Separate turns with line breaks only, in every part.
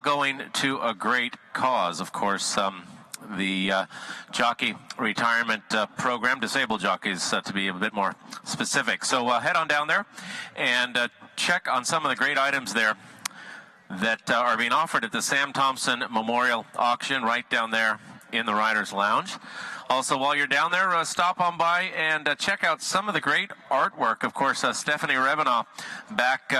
going to a great cause. Of course, the jockey retirement program, disabled jockeys to be a bit more specific. So head on down there and check on some of the great items there that are being offered at the Sam Thompson Memorial Auction right down there in the Riders Lounge. Also, while you're down there, stop on by and check out some of the great artwork. Of course, Stephanie Revenaugh back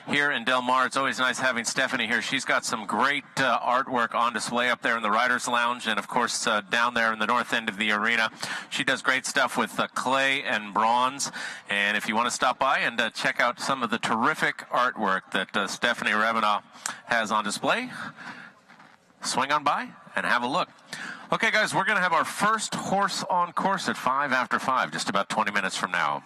here in Del Mar. It's always nice having Stephanie here. She's got some great artwork on display up there in the Riders Lounge, and of course down there in the north end of the arena. She does great stuff with clay and bronze, and if you want to stop by and check out some of the terrific artwork that Stephanie Revenaugh has on display, swing on by and have a look. Okay, guys, we're going to have our first horse on course at 5 after 5, just about 20 minutes from now.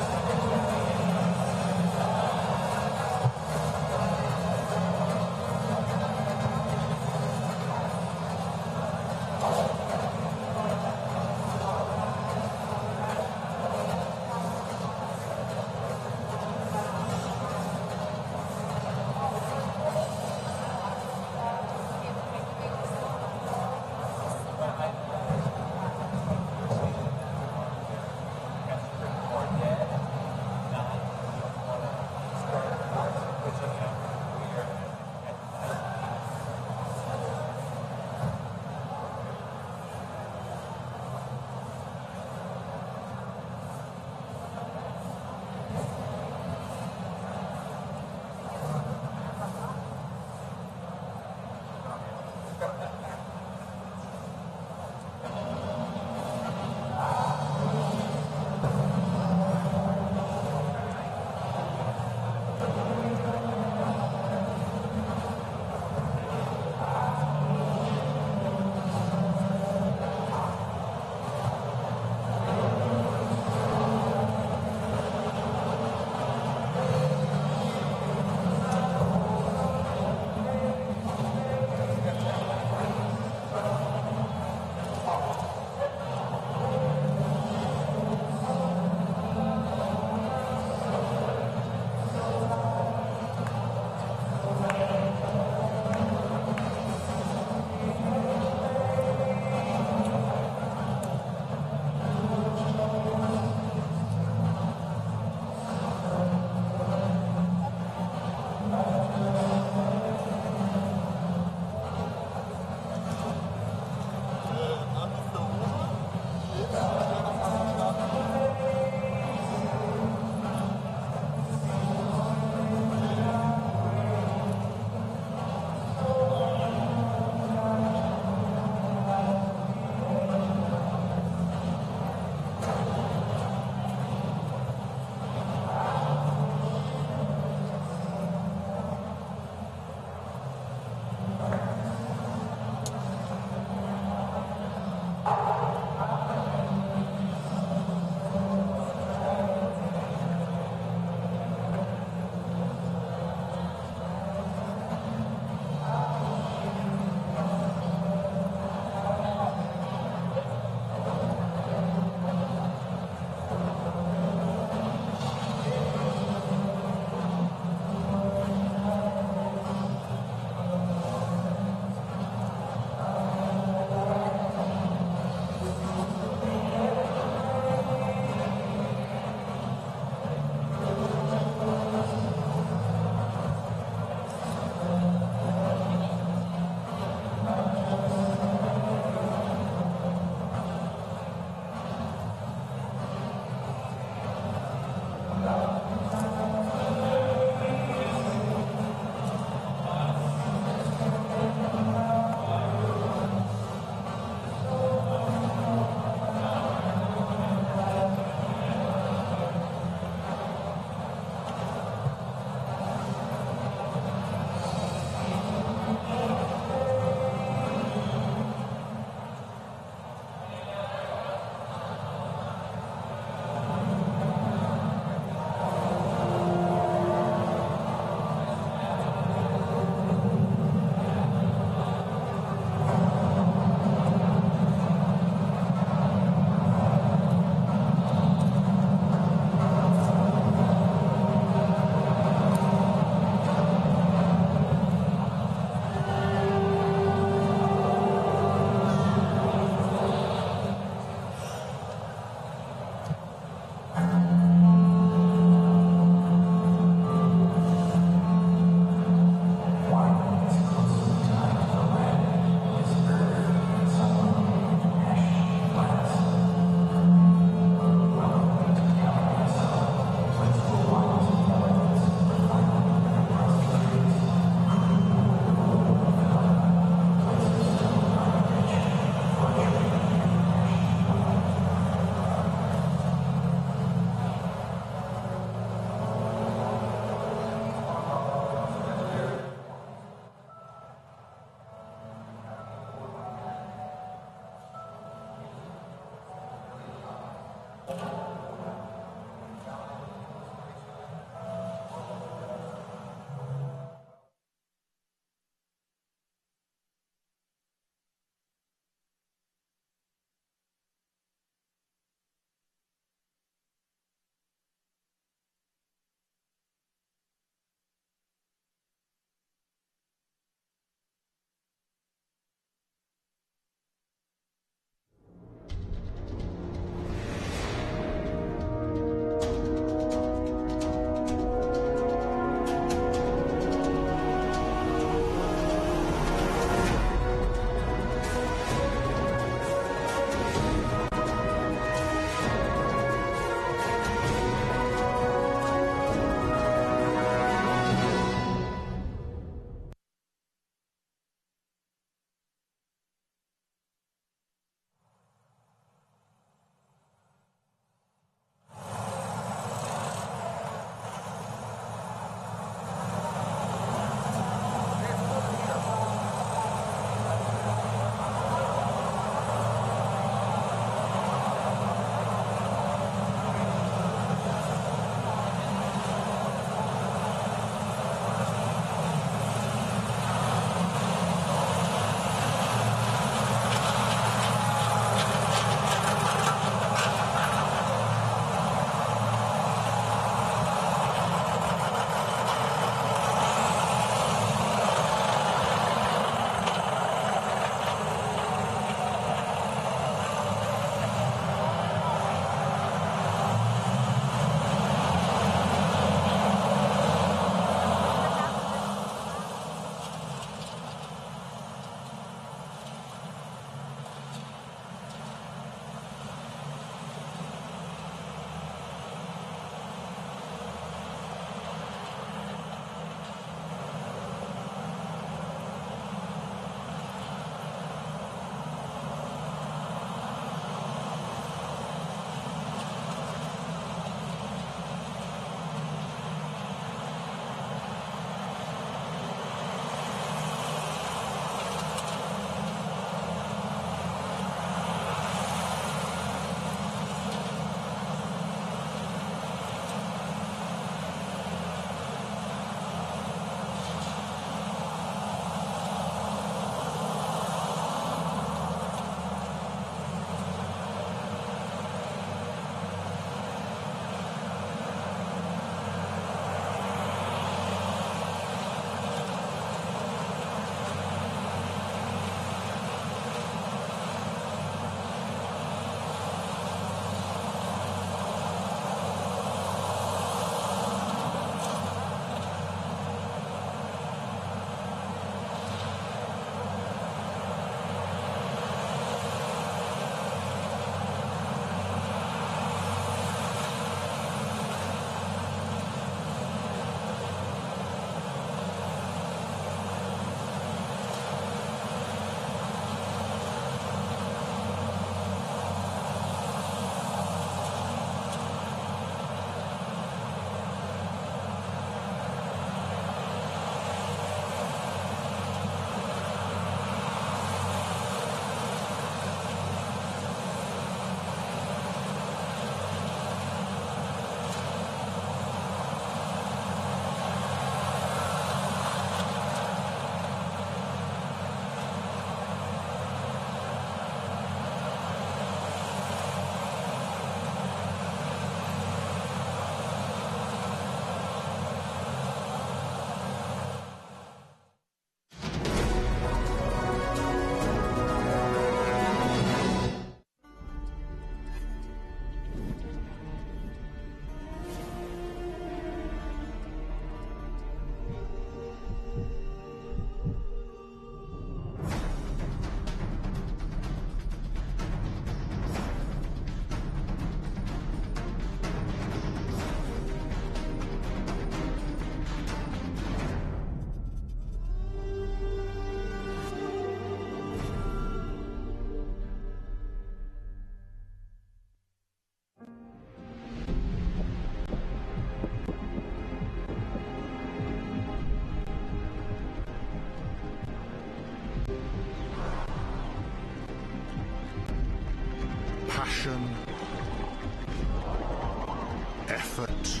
effort,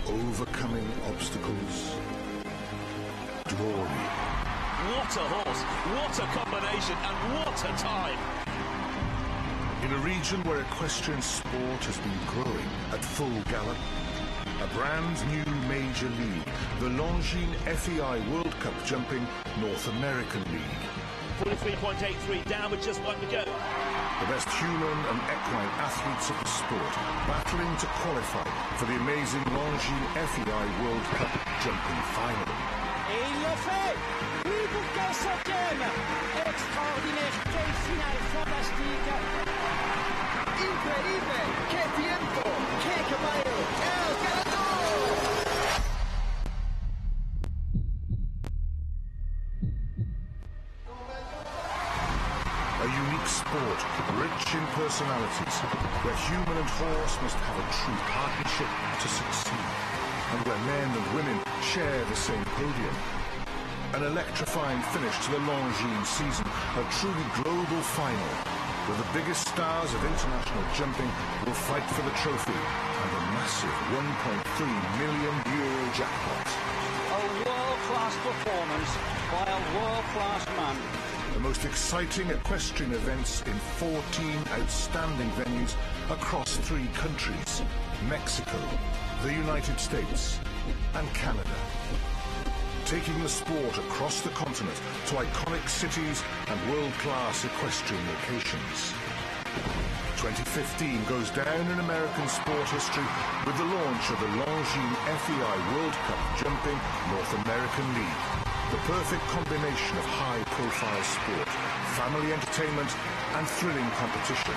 overcoming obstacles, glory.
What a horse, what a combination, and what a time!
In a region where equestrian sport has been growing at full gallop, a brand new major league, the Longines FEI World Cup Jumping North American League.
43.83 down with just one to go.
The best human and equine athletes of the sport battling to qualify for the amazing Longines FEI World Cup Jumping Final.
Et il le fait! Oui, pour 15e! Extraordinaire! Quelle finale fantastique! Increíble! ¡Qué tiempo! ¡Qué caballo! ¡El ganador!
A unique sport, rich in personalities, where human and horse must have a true partnership to succeed, and where men and women share the same podium. An electrifying finish to the Longines season, a truly global final, where the biggest stars of international jumping will fight for the trophy and a massive €1.3 million jackpot.
A world-class performance by a world-class man.
The most exciting equestrian events in 14 outstanding venues across 3 countries: Mexico, the United States, and Canada. Taking the sport across the continent to iconic cities and world-class equestrian locations. 2015 goes down in American sport history with the launch of the Longines FEI World Cup Jumping North American League. The perfect combination of high-profile sport, family entertainment, and thrilling competition.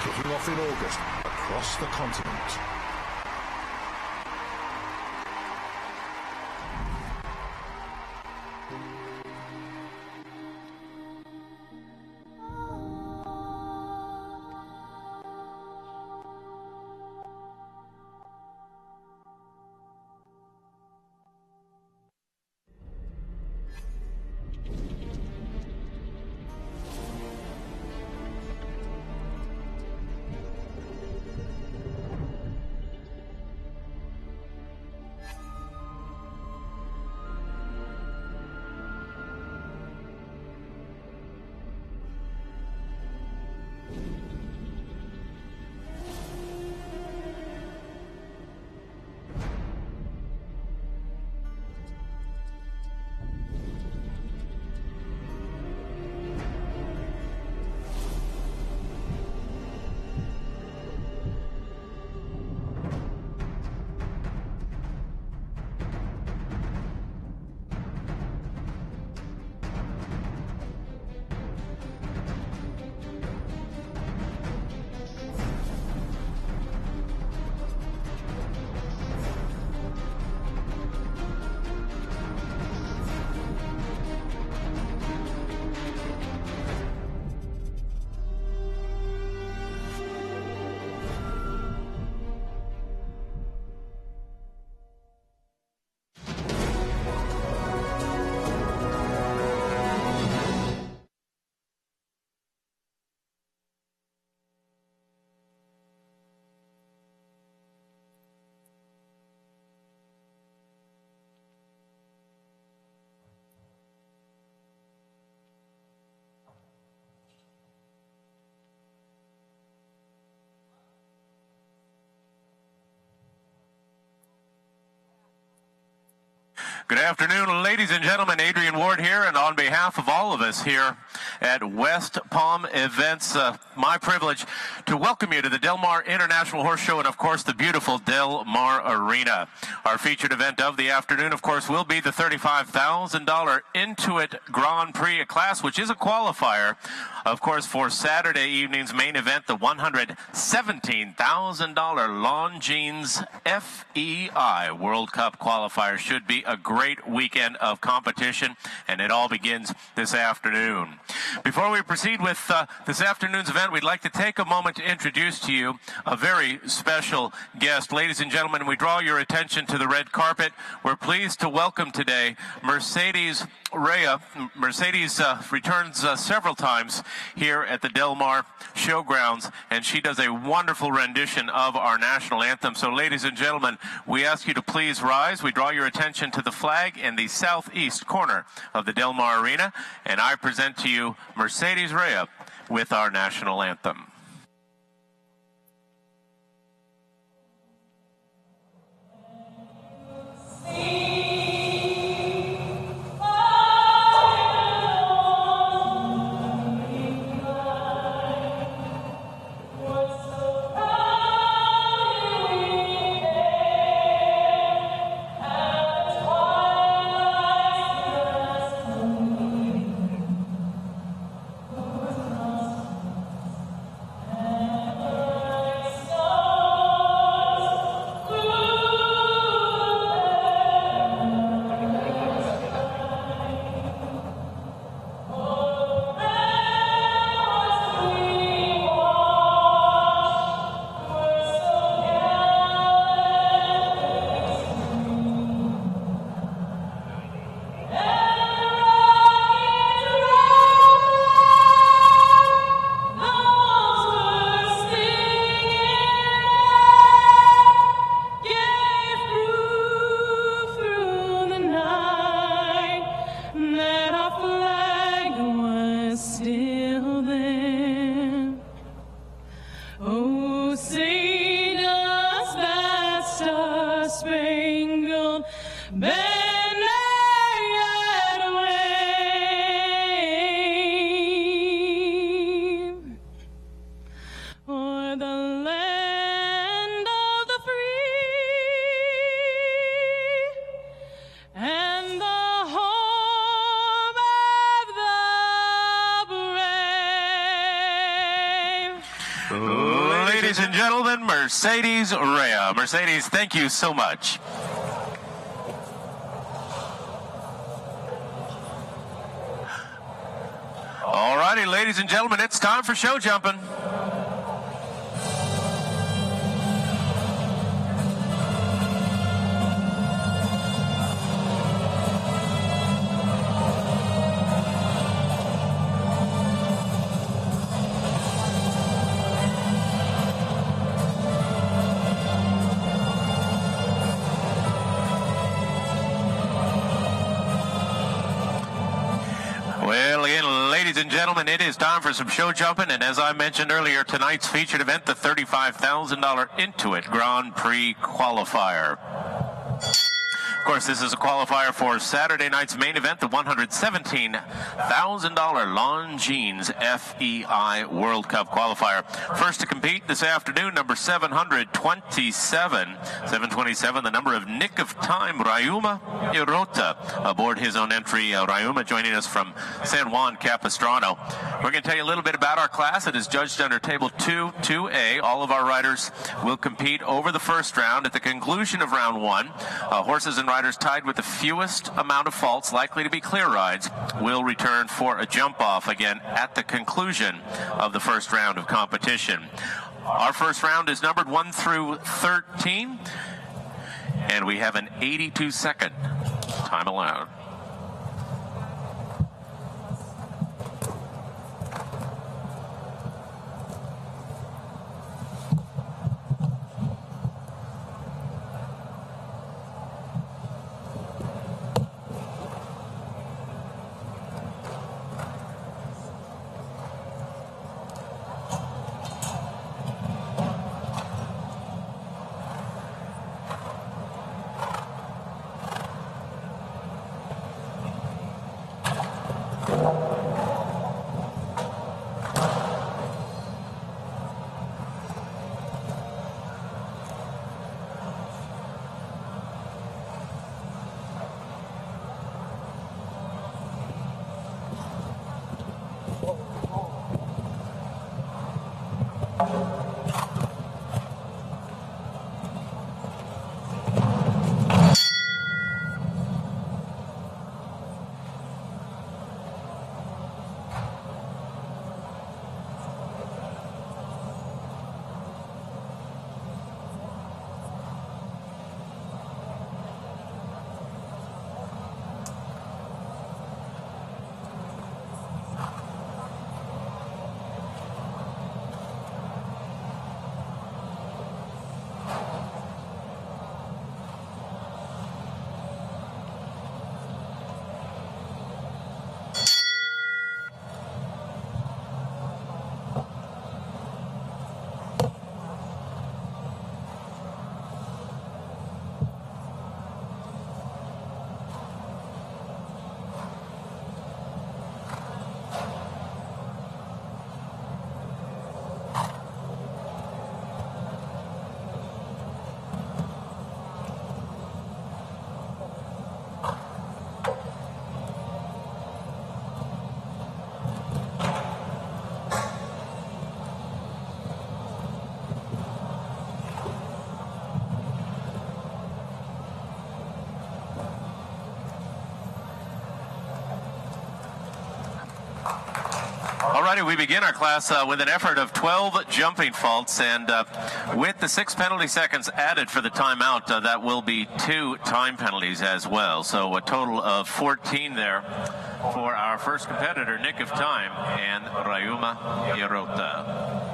Kicking off in August across the continent.
Good afternoon, ladies and gentlemen. Adrian Ward here, and on behalf of all of us here at West Palm Events, my privilege to welcome you to the Del Mar International Horse Show and, of course, the beautiful Del Mar Arena. Our featured event of the afternoon, of course, will be the $35,000 Intuit Grand Prix, a class which is a qualifier, of course, for Saturday evening's main event, the $117,000 Longines FEI World Cup qualifier. Should be a great weekend of competition, and it all begins this afternoon. Before we proceed with this afternoon's event, we'd like to take a moment to introduce to you a very special guest. Ladies and gentlemen, we draw your attention to the red carpet. We're pleased to welcome today Mercedes Rhea. Mercedes returns several times here at the Del Mar Showgrounds, and she does a wonderful rendition of our national anthem. So, ladies and gentlemen, we ask you to please rise. We draw your attention to the flag in the southeast corner of the Del Mar Arena, and I present to you Mercedes Rhea with our national anthem. Ladies and gentlemen, Mercedes Rhea. Mercedes, thank you so much. All righty, ladies and gentlemen, it's time for show jumping. Well, again, ladies and gentlemen, it is time for some show jumping, and as I mentioned earlier, tonight's featured event, the $35,000 Intuit Grand Prix Qualifier. Of course, this is a qualifier for Saturday night's main event, the $117,000 Longines FEI World Cup qualifier. First to compete this afternoon, number 727, the number of Nick of Time, Rayuma Irota, aboard his own entry. Rayuma joining us from San Juan Capistrano. We're going to tell you a little bit about our class. It is judged under Table 2A. All of our riders will compete over the first round. At the conclusion of round one, horses and riders tied with the fewest amount of faults, likely to be clear rides, will return for a jump off again at the conclusion of the first round of competition. Our first round is numbered 1 through 13, and we have an 82-second time allowed. righty, we begin our class with an effort of 12 jumping faults, and with the 6 penalty seconds added for the timeout, that will be 2 time penalties as well. So a total of 14 there for our first competitor, Nick of Time and Rayuma Hirota.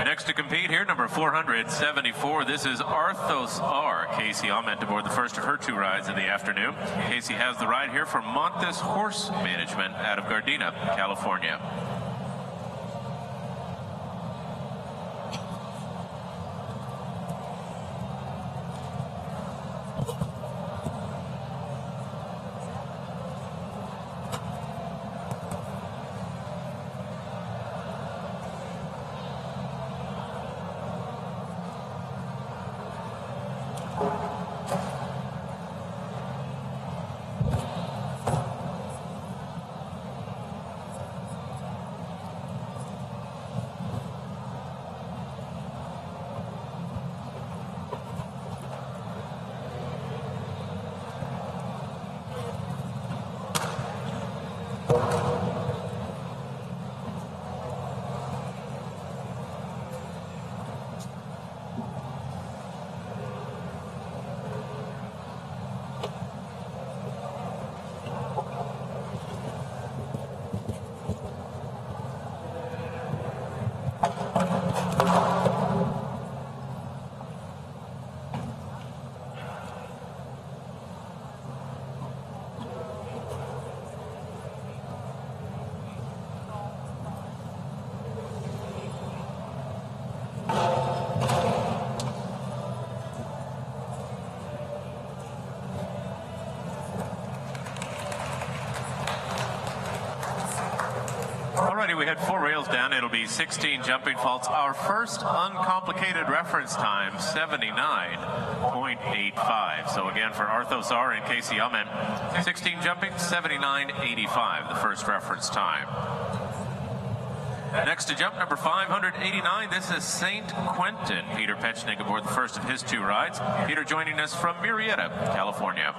Next to compete here, number 474. This is Arthos R. Casey Ament aboard the first of her 2 rides of the afternoon. Casey has the ride here from Montes Horse Management out of Gardena, California. Alrighty, we had 4 rails down. It'll be 16 jumping faults. Our first uncomplicated reference time, 79.85. So again, for Arthos R and Casey Ament, 16 jumping, 79.85, the first reference time. Next to jump, number 589. This is St. Quentin. Peter Pechnig aboard the first of his 2 rides. Peter joining us from Murrieta, California.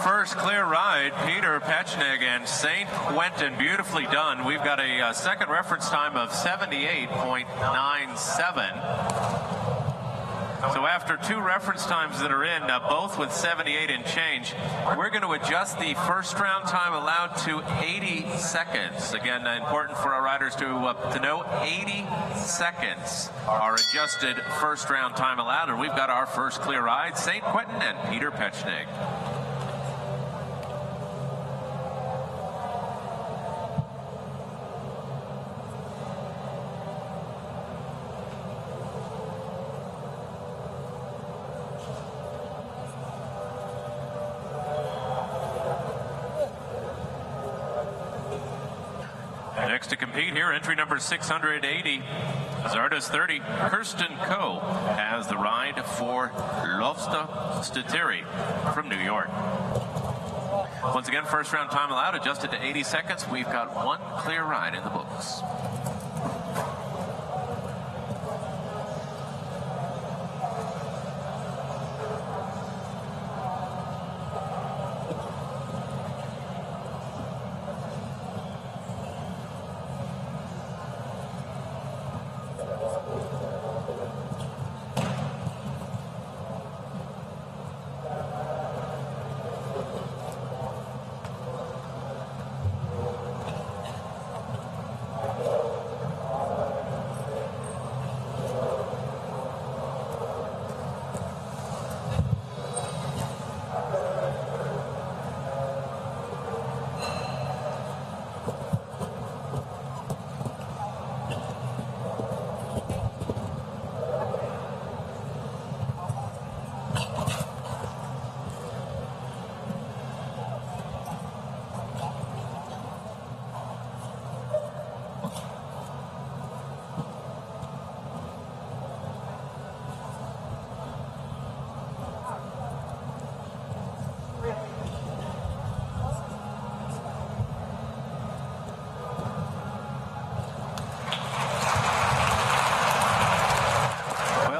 First clear ride, Peter Pechnig and St. Quentin, beautifully done. We've got a second reference time of 78.97. So after two reference times that are in, both with 78 and change, we're going to adjust the first round time allowed to 80 seconds. Again, important for our riders to know 80 seconds are adjusted first round time allowed. And we've got our first clear ride, St. Quentin and Peter Pechnig. Next to compete here, entry number 680, Zardes 30, Kirsten Coe has the ride for Lovsta Statiri from New York. Once again, first round time allowed, adjusted to 80 seconds. We've got one clear ride in the books.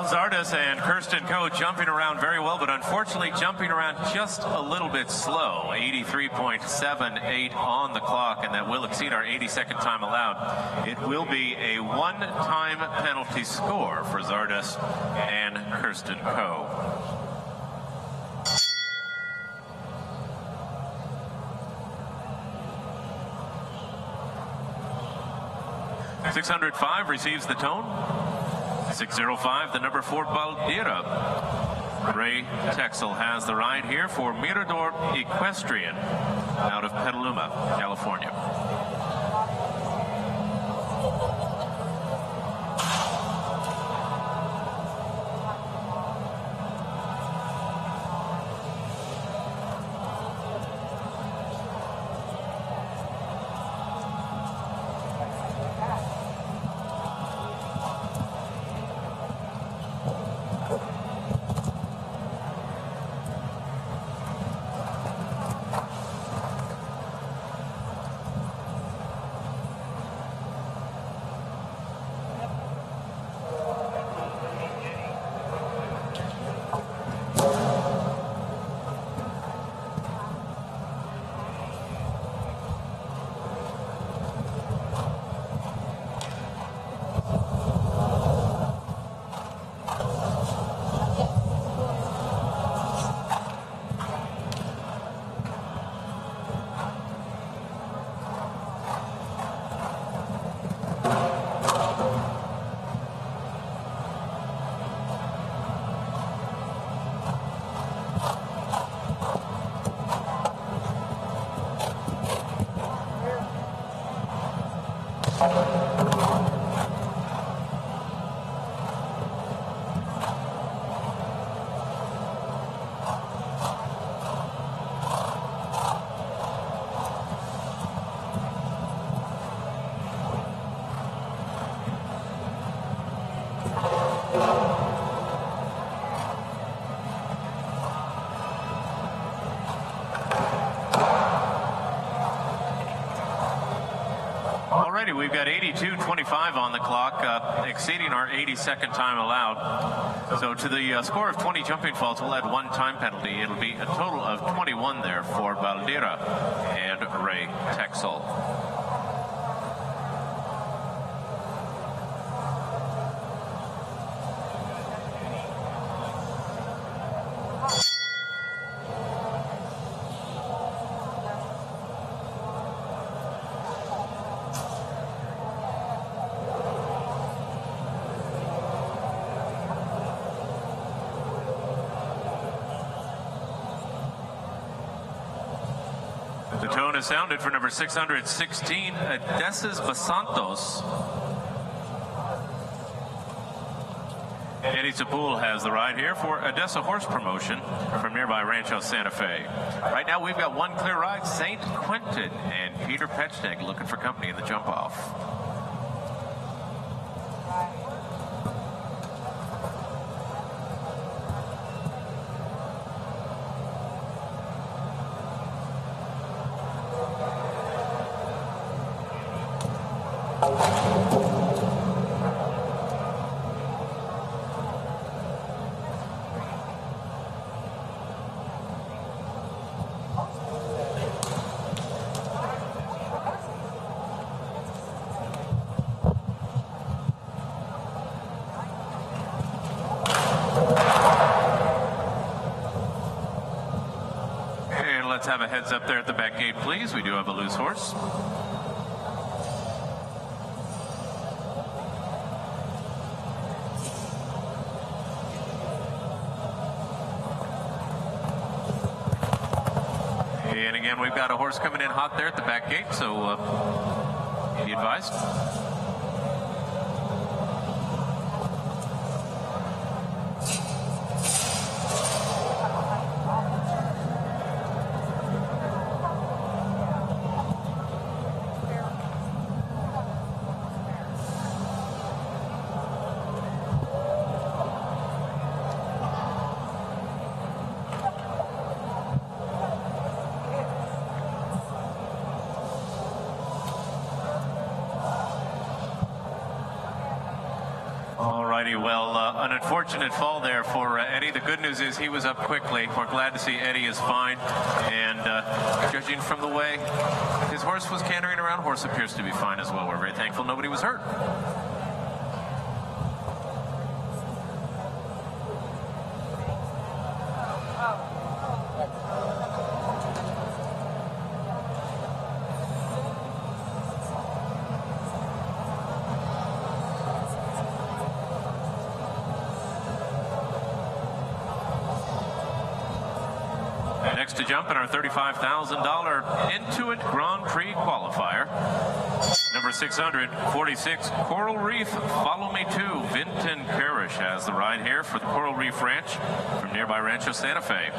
Zardes and Kirsten Coe jumping around very well, but unfortunately jumping around just a little bit slow. 83.78 on the clock, and that will exceed our 80-second time allowed. It will be a one-time penalty score for Zardes and Kirsten Coe. .605 receives the tone. 605, the number 4 Baldira. Ray Texel has the ride here for Mirador Equestrian out of Petaluma, California. Alrighty, we've got 82.25 on the clock, exceeding our 80-second time allowed. So to the score of 20 jumping faults, we'll add one time penalty. It'll be a total of 21 there for Baldira and Ray Texel. The tone is sounded for number 616, Odessas Basantos. Eddie Sapul has the ride here for Odessa Horse Promotion from nearby Rancho Santa Fe. Right now we've got one clear ride, St. Quentin and Peter Petchnik looking for company in the jump off. Let's have a heads up there at the back gate, please. We do have a loose horse. And again, we've got a horse coming in hot there at the back gate, so be advised. Well, an unfortunate fall there for Eddie. The good news is he was up quickly. We're glad to see Eddie is fine. And judging from the way his horse was cantering around, horse appears to be fine as well. We're very thankful nobody was hurt. Next to jump in our $35,000 Intuit Grand Prix qualifier. Number 646, Coral Reef, Follow Me To. Vinton Parrish has the ride here for the Coral Reef Ranch from nearby Rancho Santa Fe.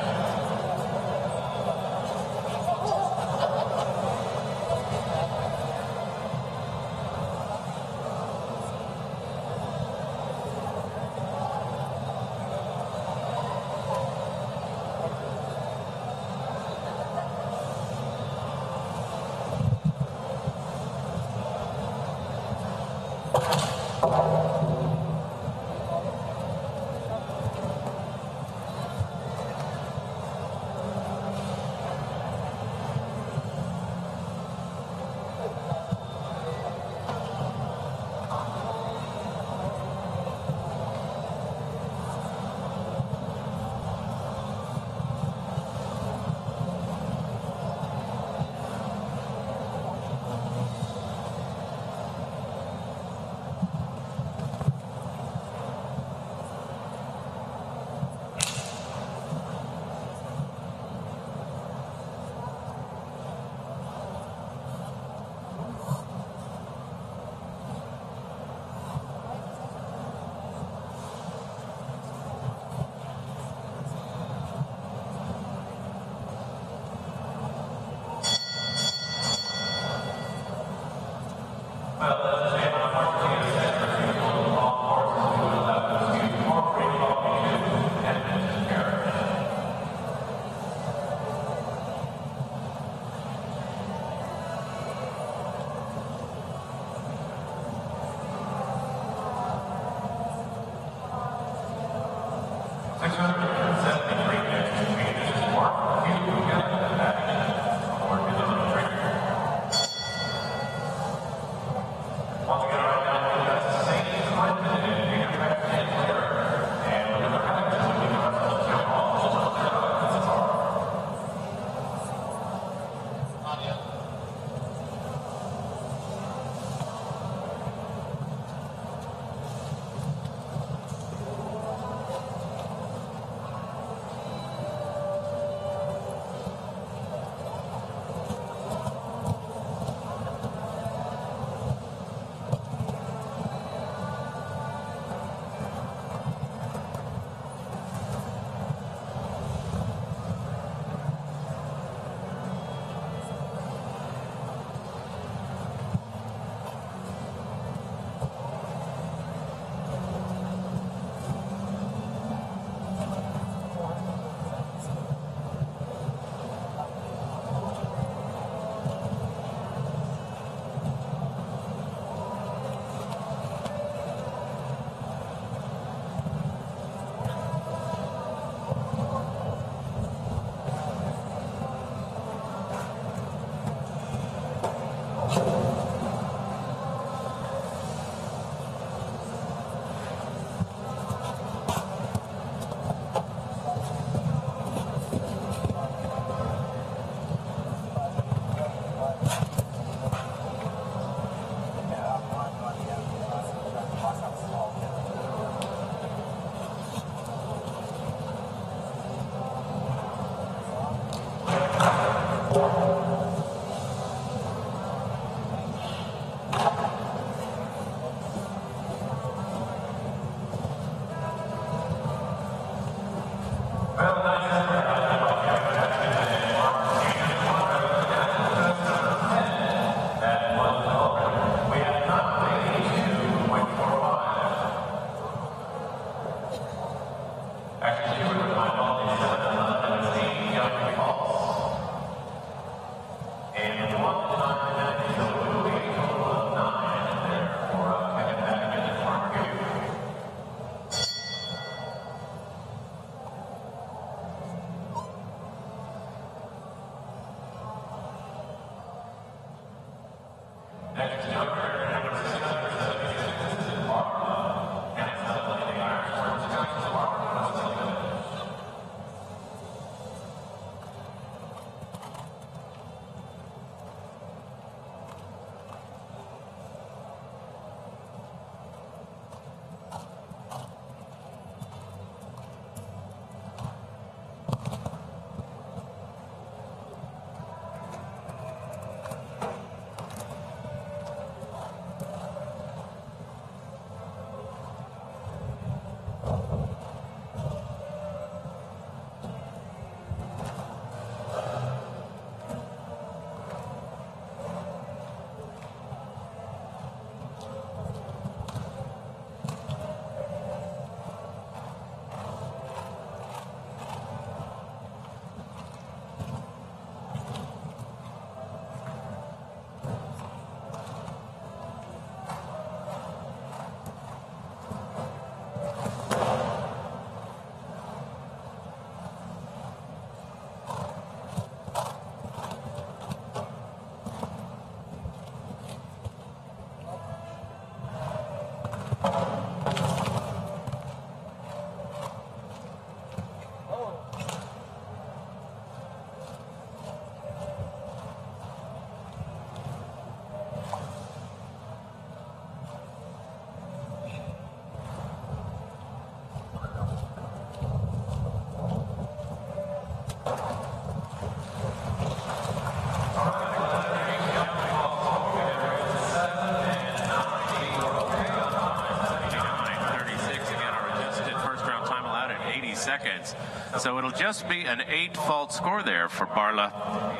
Seconds. So it'll just be an 8-fault score there for Barla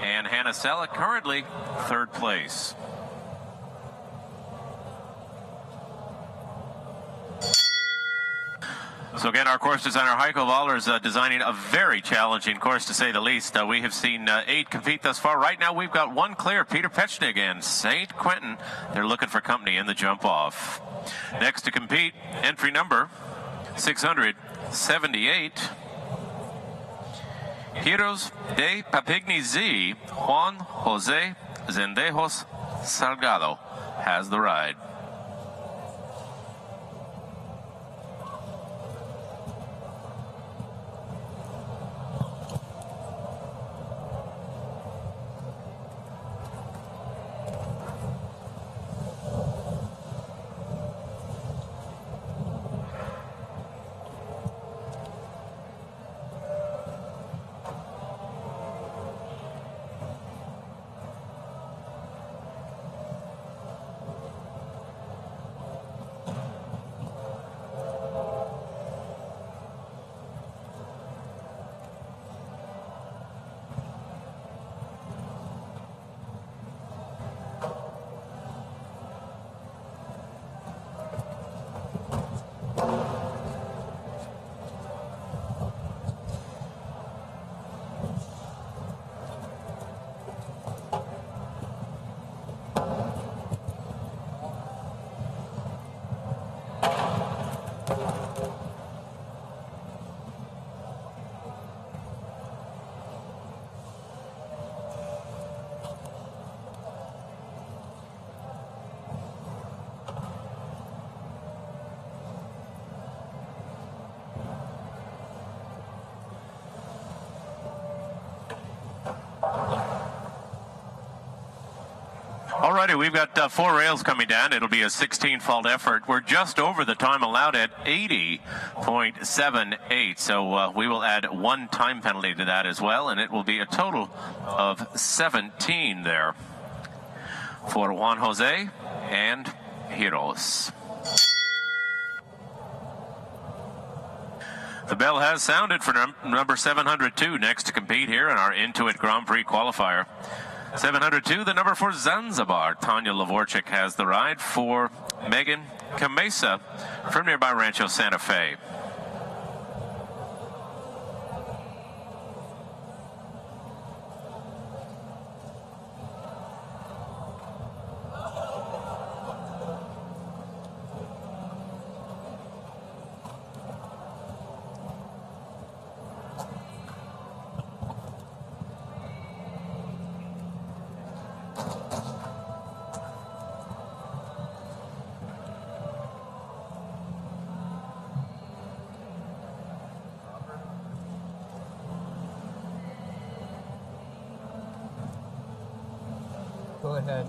and Hannah Sella, currently third place. So again, our course designer Heiko Waller is designing a very challenging course, to say the least. We have seen 8 compete thus far. Right now we've got 1 clear, Peter Pechnig and St. Quentin. They're looking for company in the jump off. Next to compete, entry number 678. Heroes de Papigny Juan Jose Zendejos Salgado has the ride. Alrighty, we've got 4 rails coming down. It'll be a 16-fault effort. We're just over the time allowed at 80.78. So we will add 1 time penalty to that as well, and it will be a total of 17 there for Juan Jose and Heroes. The bell has sounded for number 702 next to compete here in our Intuit Grand Prix qualifier. 702, the number for Zanzibar. Tanya Lavorchik has the ride for Megan Camesa from nearby Rancho Santa Fe.
Go ahead.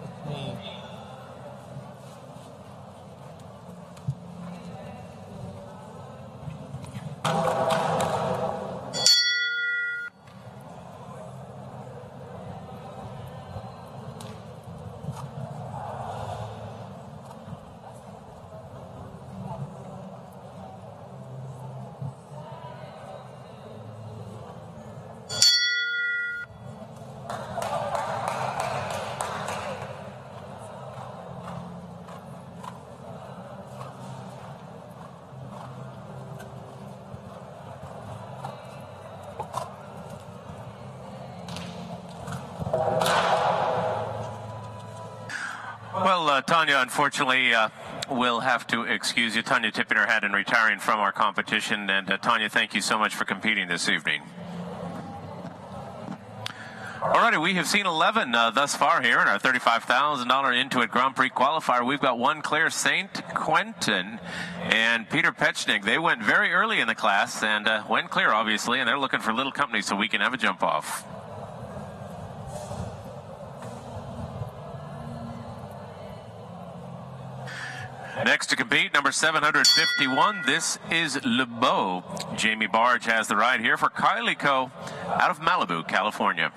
It's me.
Well, Tanya, unfortunately, we'll have to excuse you. Tanya tipping her hat and retiring from our competition. And Tanya, thank you so much for competing this evening. Alrighty, we have seen 11 thus far here in our $35,000 Intuit Grand Prix qualifier. We've got one clear, St. Quentin and Peter Petchnik. They went very early in the class and went clear, obviously, and they're looking for little company so we can have a jump off. Next to compete, number 751, this is Le Beau. Jamie Barge has the ride here for Kylie Co. out of Malibu, California.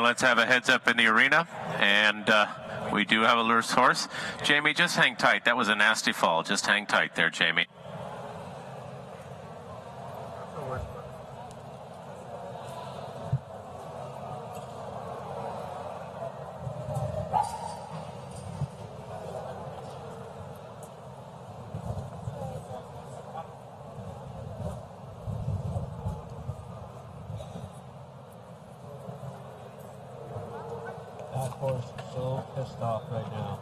Let's have a heads up in the arena, and we do have a loose horse. Jamie, just hang tight. That was a nasty fall. Just hang tight there, Jamie.
That horse is so pissed off right now.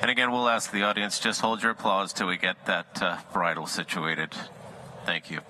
And again, we'll ask the audience, just hold your applause till we get that bridle situated. Thank you.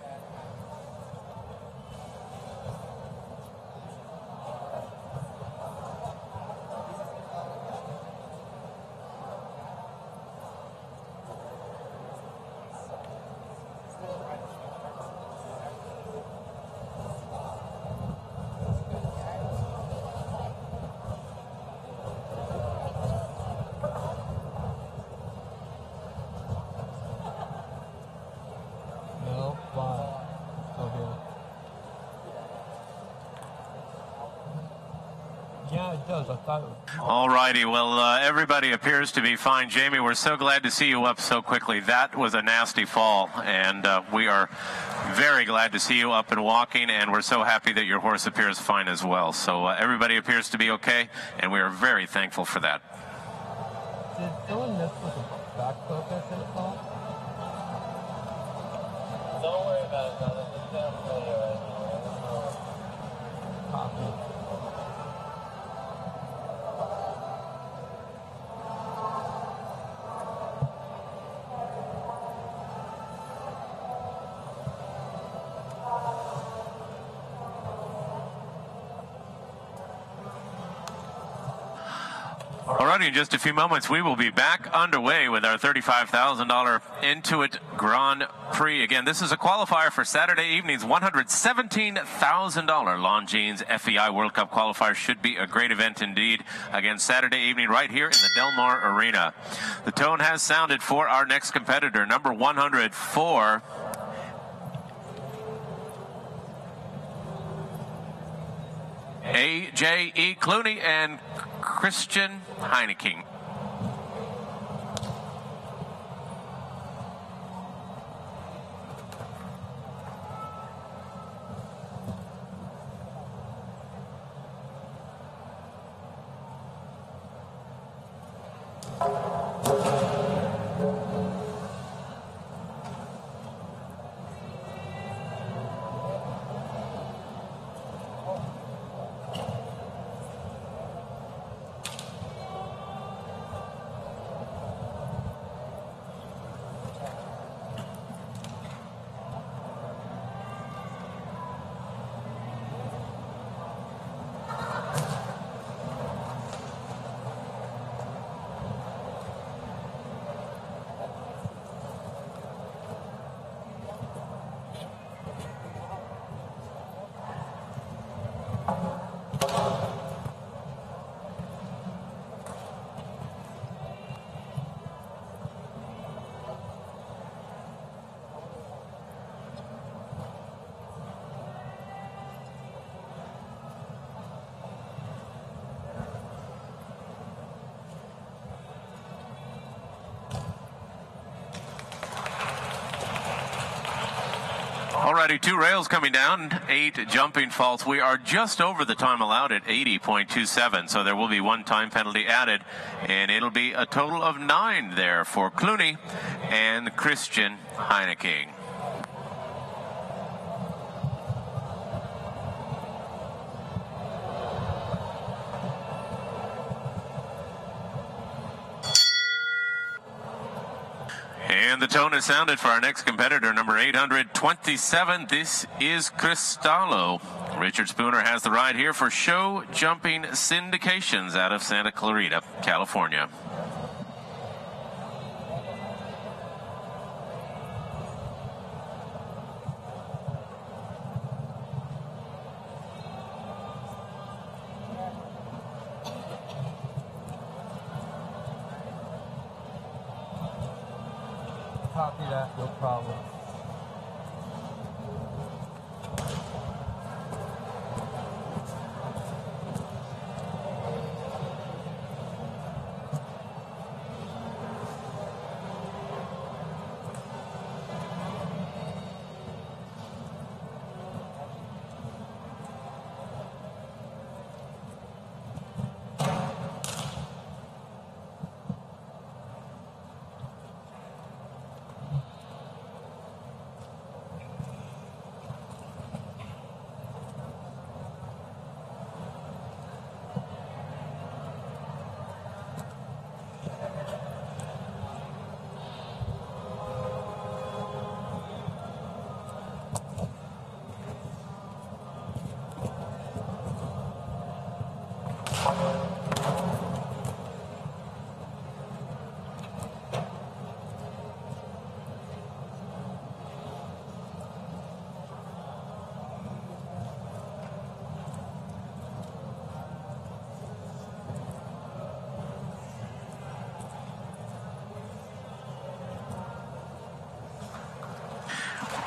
Yeah, it does. I thought it was...
All righty. Well, everybody appears to be fine. Jamie, we're so glad to see you up so quickly. That was a nasty fall, and we are very glad to see you up and walking, and we're so happy that your horse appears fine as well. So everybody appears to be okay, and we are very thankful for that.
Did Dylan miss with a back focus in the fall?
Don't worry about it, brother. Just stay on the video right now.
Copy.
All right. Alrighty, in just a few moments, we will be back underway with our $35,000 Intuit Grand Prix. Again, this is a qualifier for Saturday evening's $117,000 Longines FEI World Cup qualifier. Should be a great event indeed. Again, Saturday evening right here in the Del Mar Arena. The tone has sounded for our next competitor, number 104. A.J.E. Clooney and Christian Heineken. Alrighty, 2 rails coming down, 8 jumping faults. We are just over the time allowed at 80.27, so there will be 1 time penalty added, and it'll be a total of 9 there for Clooney and Christian Heineken. And the tone has sounded for our next competitor, number 827. This is Cristallo. Richard Spooner has the ride here for Show Jumping Syndications out of Santa Clarita, California.
Copy that, no problem.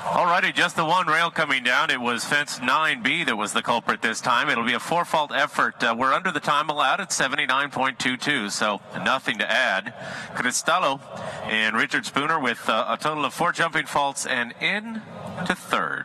Alrighty, just the 1 rail coming down. It was fence 9B that was the culprit this time. It'll be a 4-fault effort. We're under the time allowed at 79.22, so nothing to add. Cristallo and Richard Spooner with a total of 4 jumping faults and in to 3rd.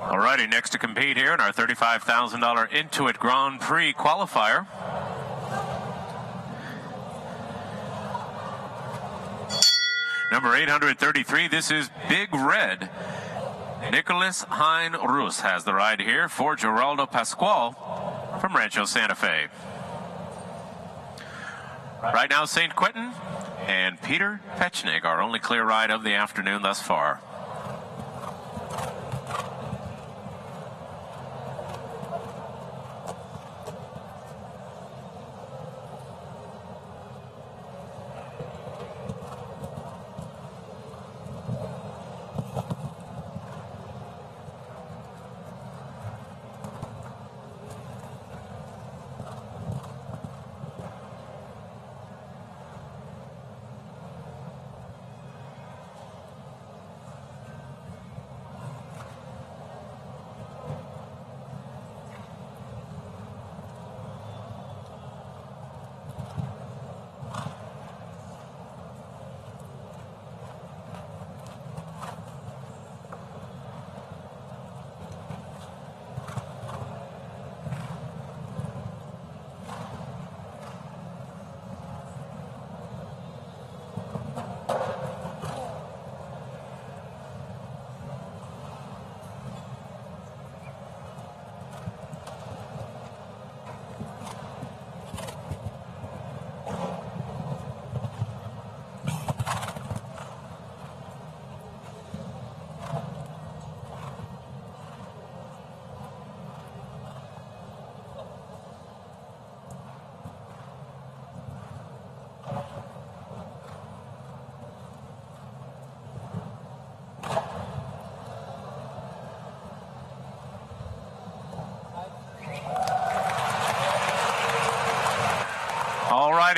Alrighty, next to compete here in our $35,000 Intuit Grand Prix qualifier. Number 833, this is Big Red. Nicholas Hein Rus has the ride here for Geraldo Pascual. from Rancho Santa Fe. Right now, St. Quentin and Peter Pechnik, our only clear ride of the afternoon thus far.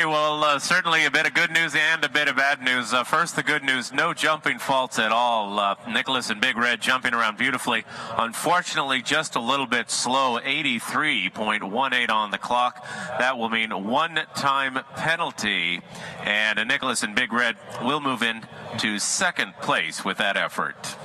Well, certainly a bit of good news and a bit of bad news. First, the good news, no jumping faults at all. Nicholas and Big Red jumping around beautifully. Unfortunately, just a little bit slow, 83.18 on the clock. That will mean one-time penalty, and Nicholas and Big Red will move in to second place with that effort.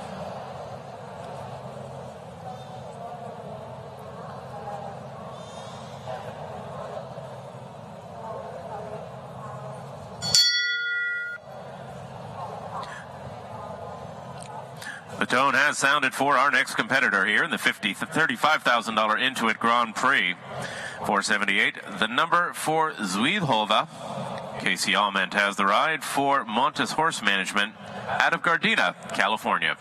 The tone has sounded for our next competitor here in the $35,000 Intuit Grand Prix. 478, the number for Zuidhova. Casey Alment has the ride for Montes Horse Management out of Gardena, California.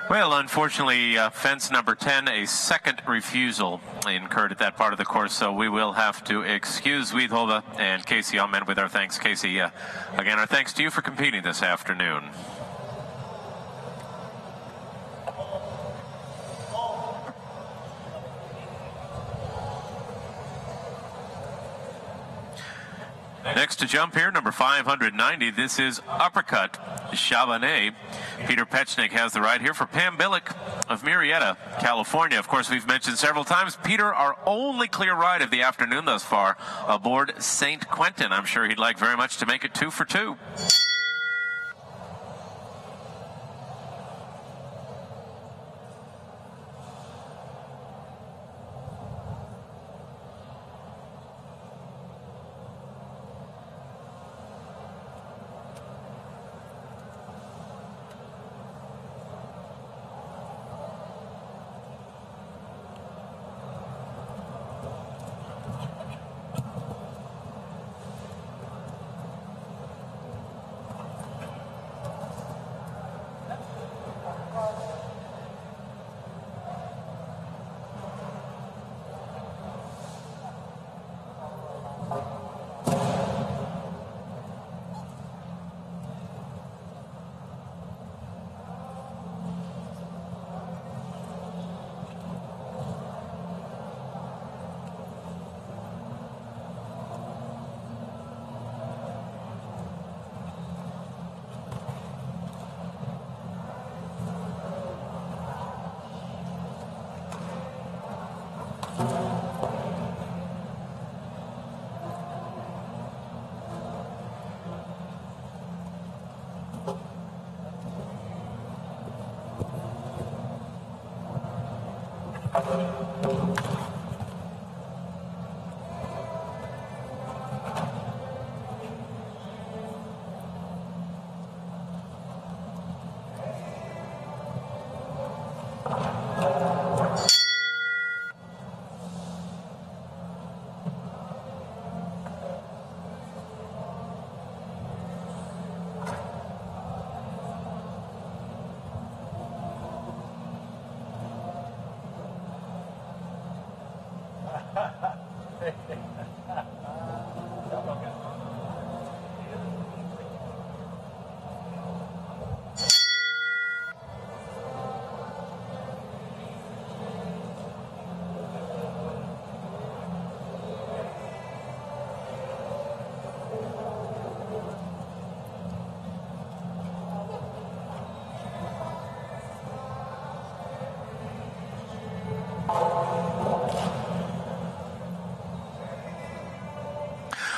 Well, unfortunately, fence number 10, a second refusal incurred at that part of the course, so we will have to excuse Zuidhova and Casey Alment with our thanks. Casey, again, our thanks to you for competing this afternoon. Next to jump here, number 590, this is Uppercut Chabanais. Peter Pechnik has the ride here for Pam Billick of Murrieta, California. Of course, we've mentioned several times, Peter, our only clear ride of the afternoon thus far, aboard St. Quentin. I'm sure he'd like very much to make it 2 for 2.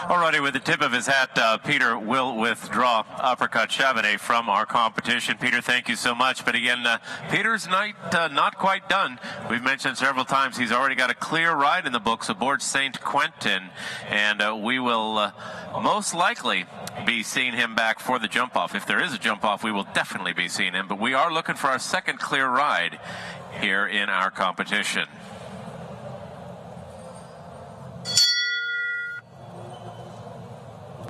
Alrighty, with the tip of his hat, Peter will withdraw Uppercut Chabanais from our competition. Peter, thank you so much. But again, Peter's night not quite done. We've mentioned several times he's already got a clear ride in the books aboard St. Quentin, and we will most likely be seeing him back for the jump-off. If there is a jump-off, we will definitely be seeing him. But we are looking for our second clear ride here in our competition.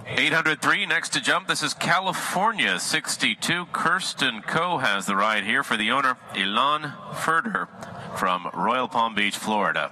.803 next to jump. This is California 62. Kirsten Coe has the ride here for the owner, Ilan Ferder from Royal Palm Beach, Florida.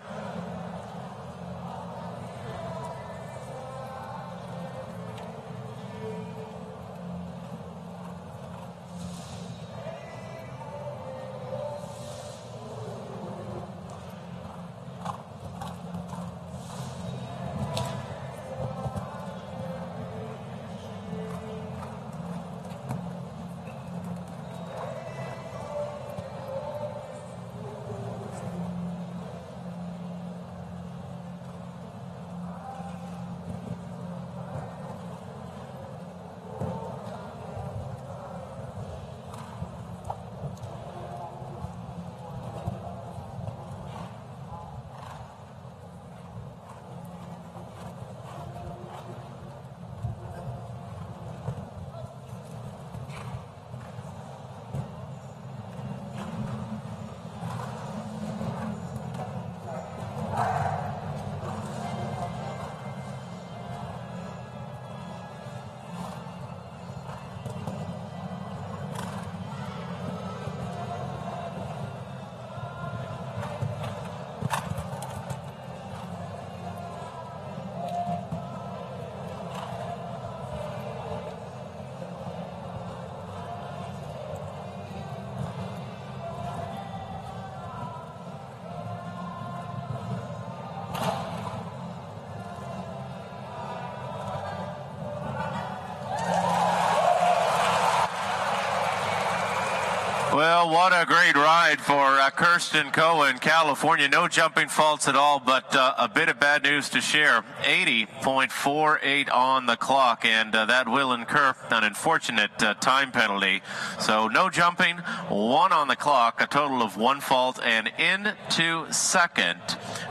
Well, what a great ride for Kirsten Coe in California. No jumping faults at all, but a bit of bad news to share. 80.48 on the clock, and that will incur an unfortunate time penalty. So no jumping, 1 on the clock, a total of 1 fault, and into second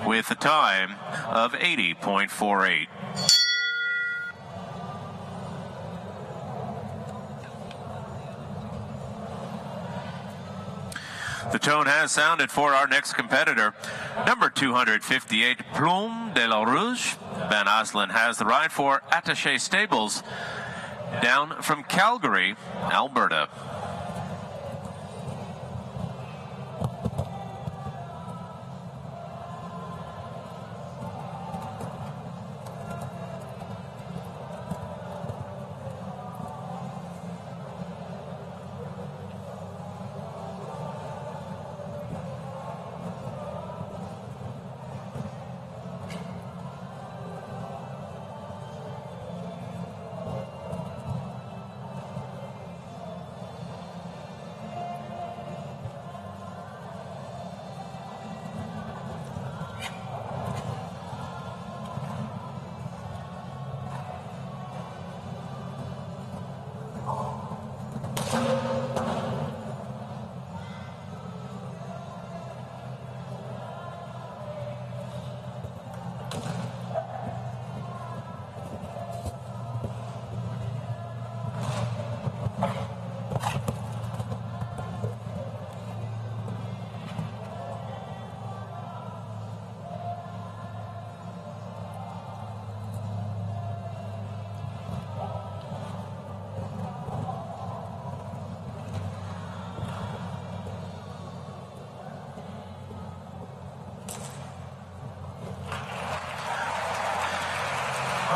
with a time of 80.48. The tone has sounded for our next competitor. Number 258, Plume de la Rouge. Ben Aslan has the ride for Attaché Stables down from Calgary, Alberta.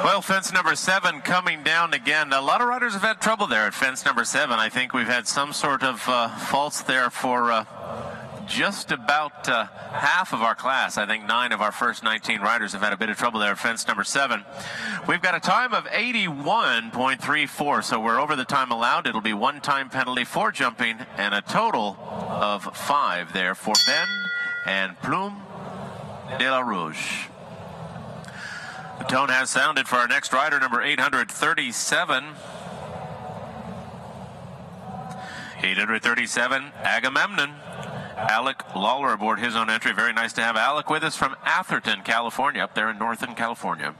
Well, fence number 7 coming down again. A lot of riders have had trouble there at fence number 7. I think we've had some sort of faults there for just about half of our class. I think 9 of our first 19 riders have had a bit of trouble there at fence number 7. We've got a time of 81.34, so we're over the time allowed. It'll be 1 time penalty for jumping and a total of 5 there for Ben and Plume de la Rouge. The tone has sounded for our next rider, number 837. 837, Agamemnon. Alec Lawler aboard his own entry. Very nice to have Alec with us from Atherton, California, up there in Northern California.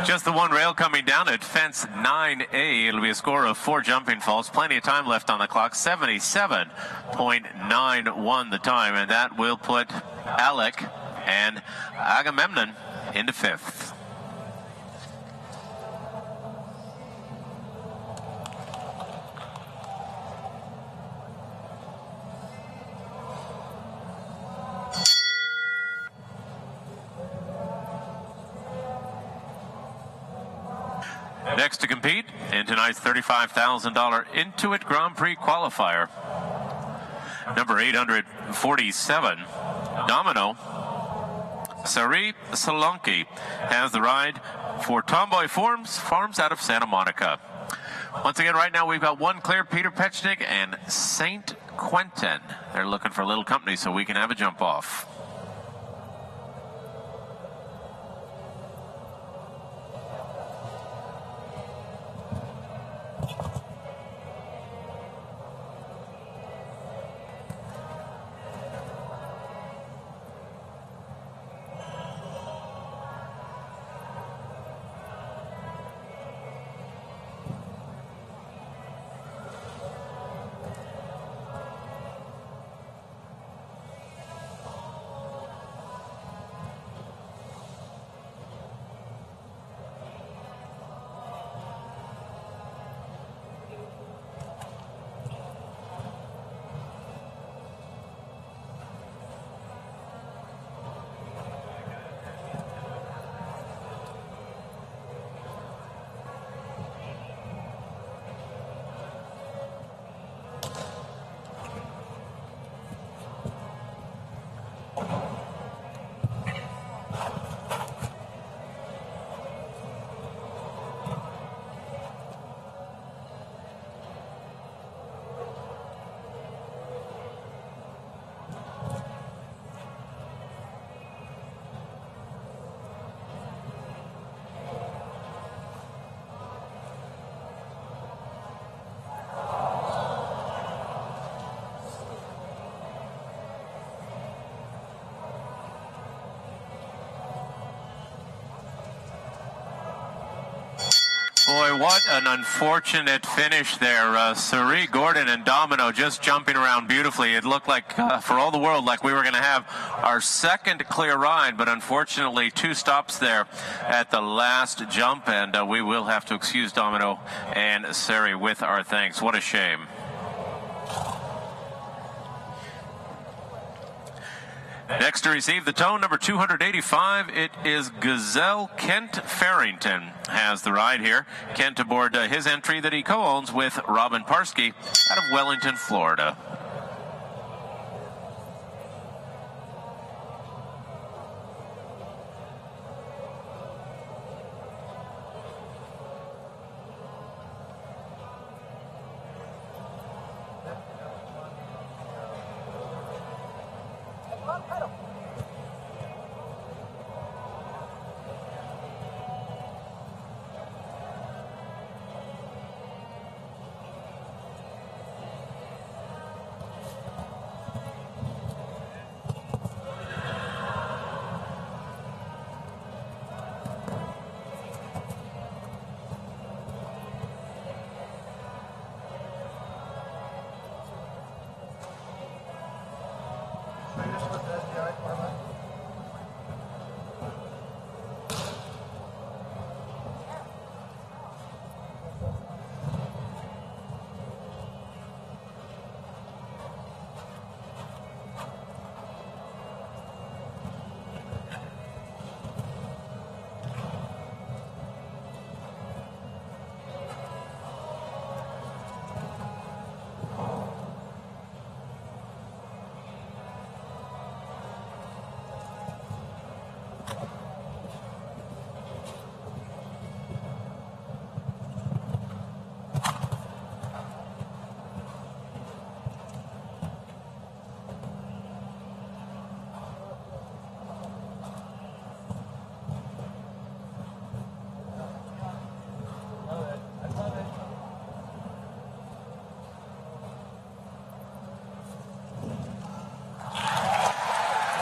Just the one rail coming down at fence 9A. It'll be a score of 4 jumping faults. Plenty of time left on the clock. 77.91 the time, and that will put Alec and Agamemnon into 5th. Next to compete in tonight's $35,000 Intuit Grand Prix qualifier, number 847, Domino. Sari Solanki has the ride for Tomboy Farms out of Santa Monica. Once again, right now we've got 1 clear, Peter Pechnik and St. Quentin. They're looking for a little company so we can have a jump off. Boy, what an unfortunate finish there. Sari, Gordon, and Domino just jumping around beautifully. It looked like, for all the world, like we were going to have our second clear ride, but unfortunately 2 stops there at the last jump, and we will have to excuse Domino and Sari with our thanks. What a shame. Next to receive the tone, number 285, it is Gazelle. Kent Farrington has the ride here. Kent aboard his entry that he co-owns with Robin Parsky out of Wellington, Florida.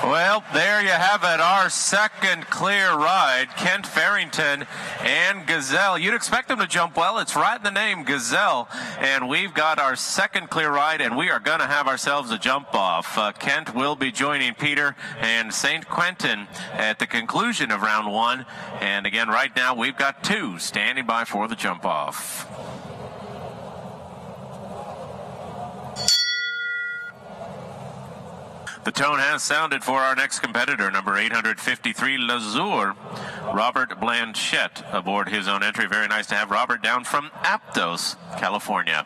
Well, there you have it, our second clear ride, Kent Farrington and Gazelle. You'd expect them to jump well. It's right in the name, Gazelle. And we've got our second clear ride, and we are going to have ourselves a jump off. Kent will be joining Peter and St. Quentin at the conclusion of round one. And again, right now, we've got two standing by for the jump off. The tone has sounded for our next competitor, number 853, Lazur, Robert Blanchette, aboard his own entry. Very nice to have Robert down from Aptos, California.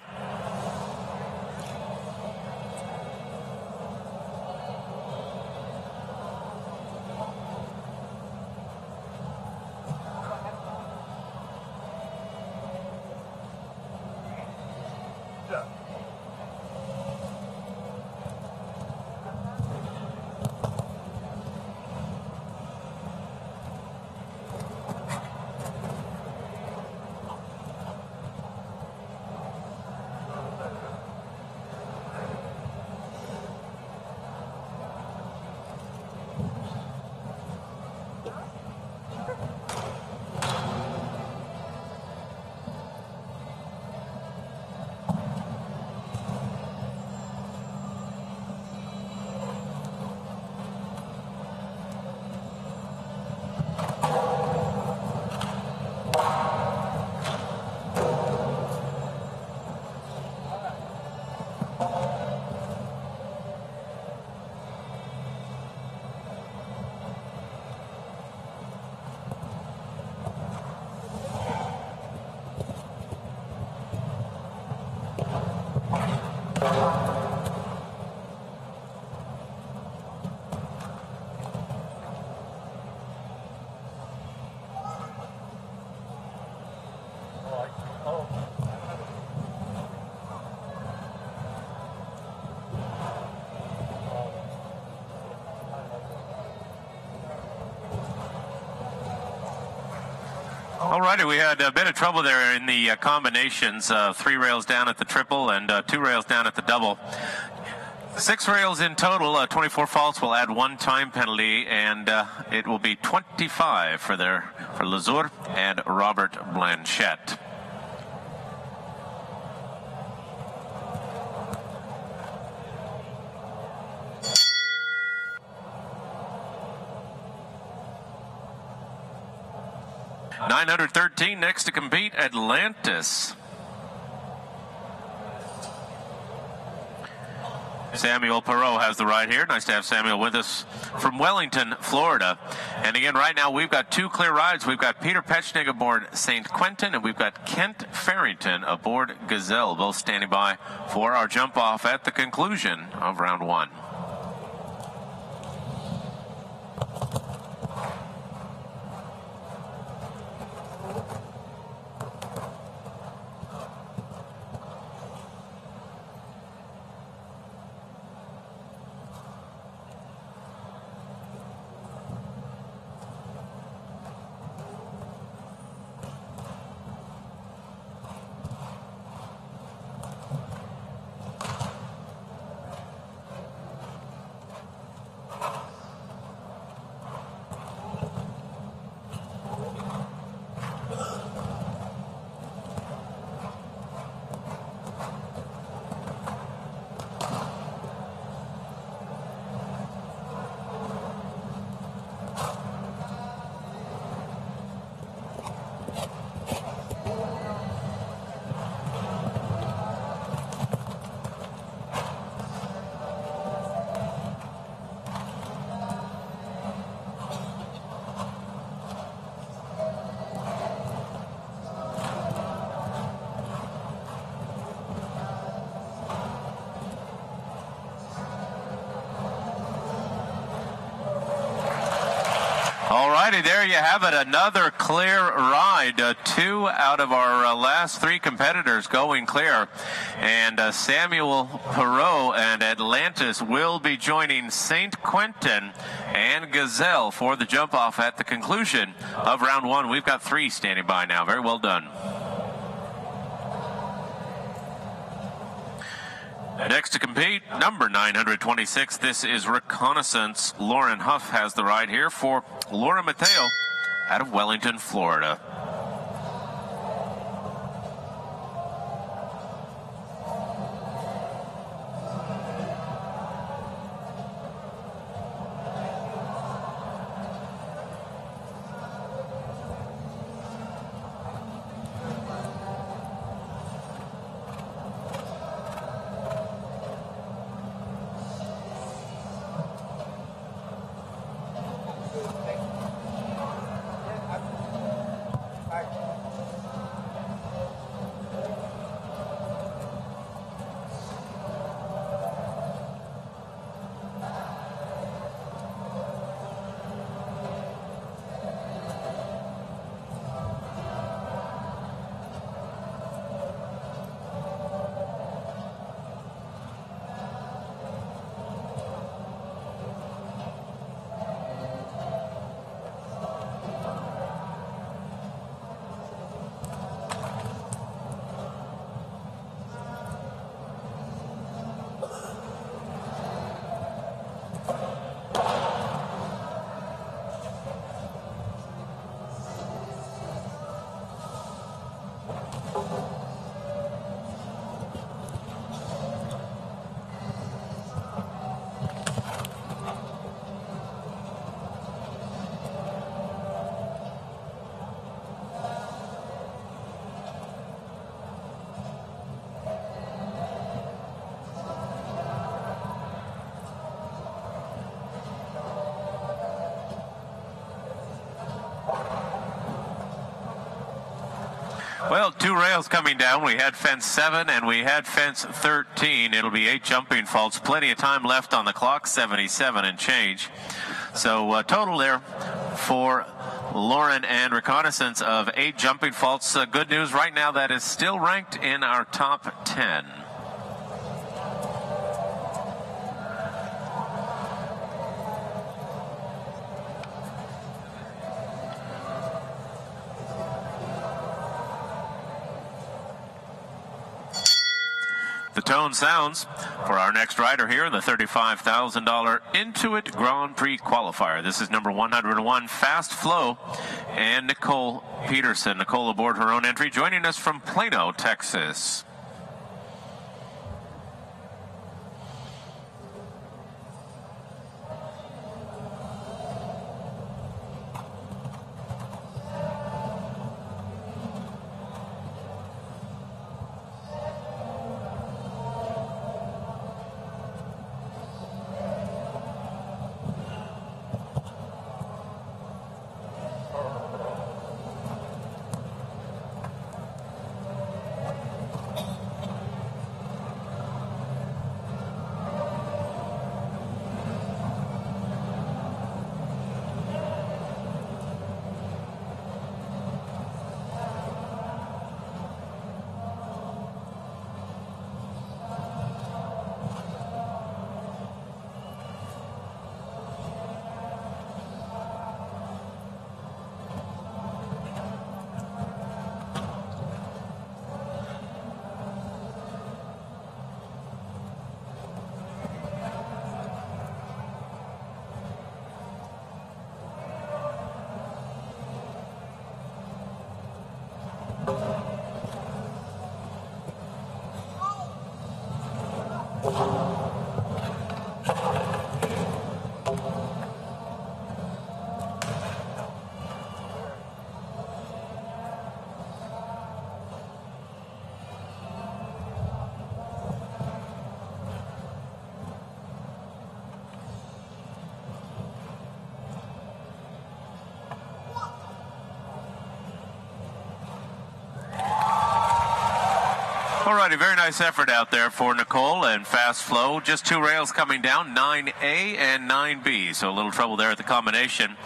Alrighty, we had a bit of trouble there in the combinations. 3 rails down at the triple and 2 rails down at the double. 6 rails in total. 24 faults will add 1 time penalty, and it will be 25 for Lazur and Robert Blanchette. $913 next to compete, Atlantis. Samuel Perot has the ride here. Nice to have Samuel with us from Wellington, Florida. And again, right now, we've got two clear rides. We've got Peter Petschnig aboard St. Quentin, and we've got Kent Farrington aboard Gazelle, both standing by for our jump-off at the conclusion of round one. Alrighty, there you have it. Another clear ride. Two out of our last three competitors going clear. And Samuel Perot and Atlantis will be joining St. Quentin and Gazelle for the jump-off at the conclusion of round one. We've got three standing by now. Very well done. Next to compete, number 926. This is Reconnaissance. Lauren Huff has the ride here for Laura Mateo out of Wellington, Florida. Well, two rails coming down. We had fence 7 and we had fence 13. It'll be 8 jumping faults. Plenty of time left on the clock, 77 and change. So total there for Lauren and Reconnaissance of 8 jumping faults. Good news right now, that is still ranked in our top 10. The tone sounds for our next rider here in the $35,000 Intuit Grand Prix qualifier. This is number 101, Fast Flow, and Nicole Peterson. Nicole aboard her own entry, joining us from Plano, Texas. Alrighty, very nice effort out there for Nicole and Fast Flow. Just 2 rails coming down, 9A and 9B. So a little trouble there at the combination.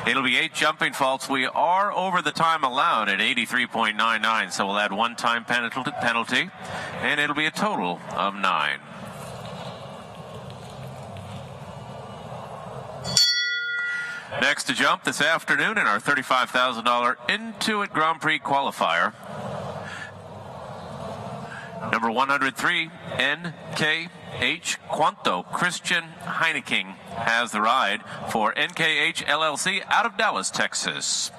It'll be 8 jumping faults. We are over the time allowed at 83.99. So we'll add 1 time penalty, and it'll be a total of 9. Next to jump this afternoon in our $35,000 Intuit Grand Prix qualifier. Number 103, NKH Quanto. Christian Heineking has the ride for NKH LLC out of Dallas, Texas.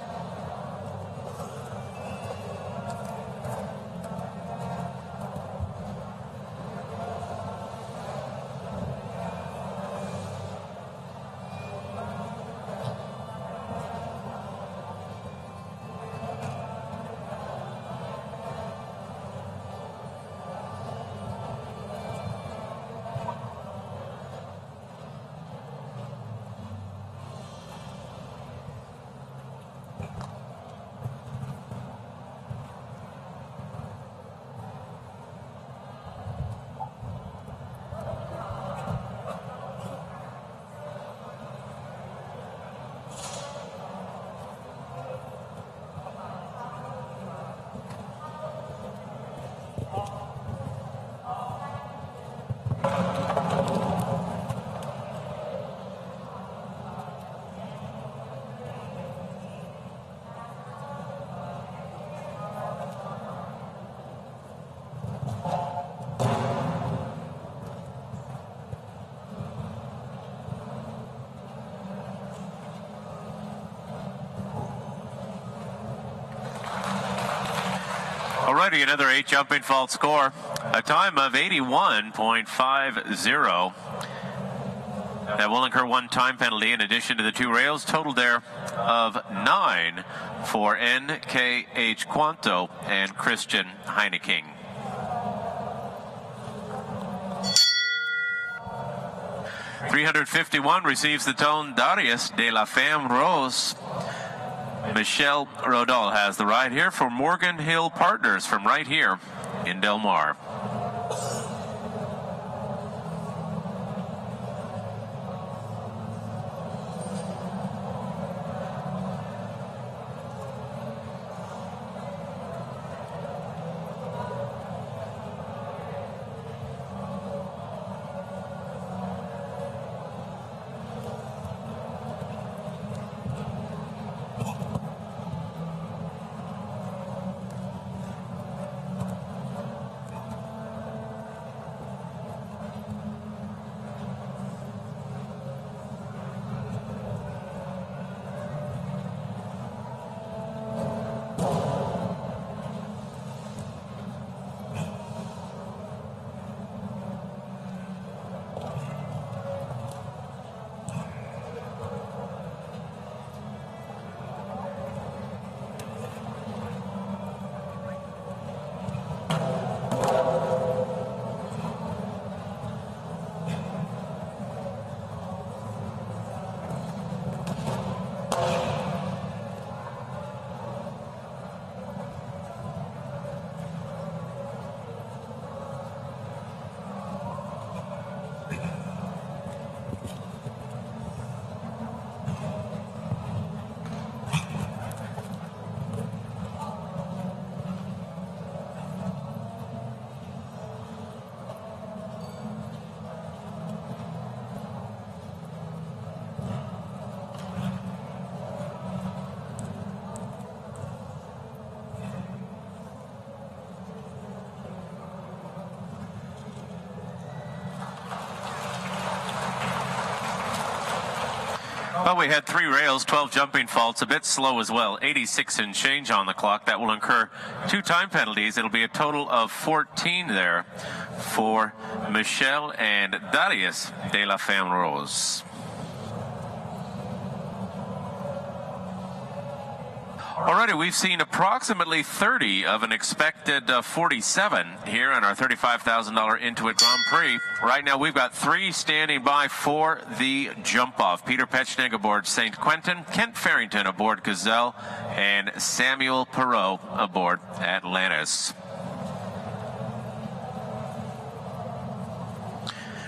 Alrighty, another 8 jumping fault score. A time of 81.50. That will incur 1 time penalty in addition to the 2 rails. Total there of 9 for NKH Quanto and Christian Heineking. $351 receives the tone Darius de la Femme Rose. Michelle Rodal has the ride here for Morgan Hill Partners from right here in Del Mar. Well, we had 3 rails, 12 jumping faults, a bit slow as well, 86 and change on the clock. That will incur 2 time penalties. It'll be a total of 14 there for Michel and Darius de la Femme Rose. Alrighty, we've seen approximately 30 of an expected 47 here in our $35,000 Intuit Grand Prix. Right now, we've got 3 standing by for the jump-off. Peter Petschnig aboard St. Quentin, Kent Farrington aboard Gazelle, and Samuel Perot aboard Atlantis.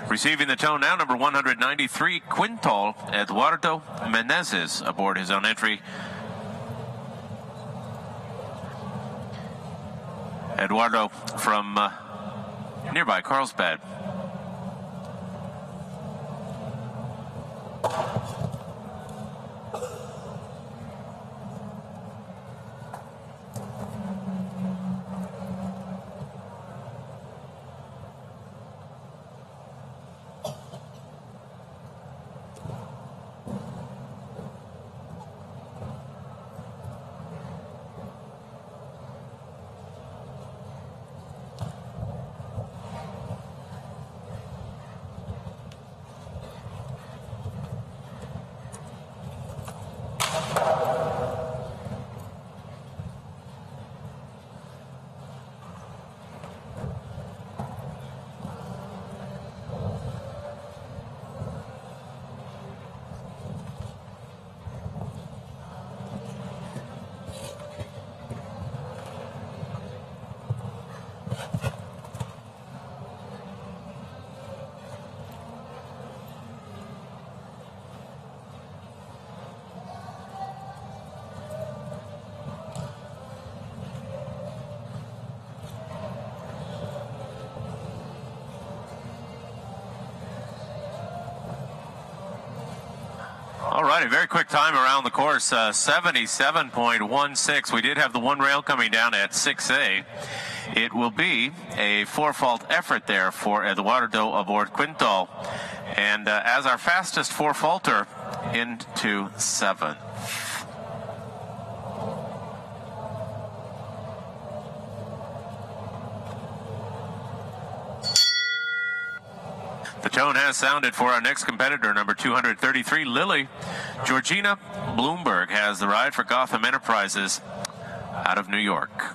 Receiving the tone now, number 193, Quintal Eduardo Menezes aboard his own entry. Eduardo from nearby Carlsbad. All right, a very quick time around the course, 77.16. We did have the 1 rail coming down at 6A. It will be a 4-fault effort there for Eduardo aboard Quintal. And as our fastest 4-faulter into 7th. The tone has sounded for our next competitor, number 233, Lily. Georgina Bloomberg has the ride for Gotham Enterprises out of New York.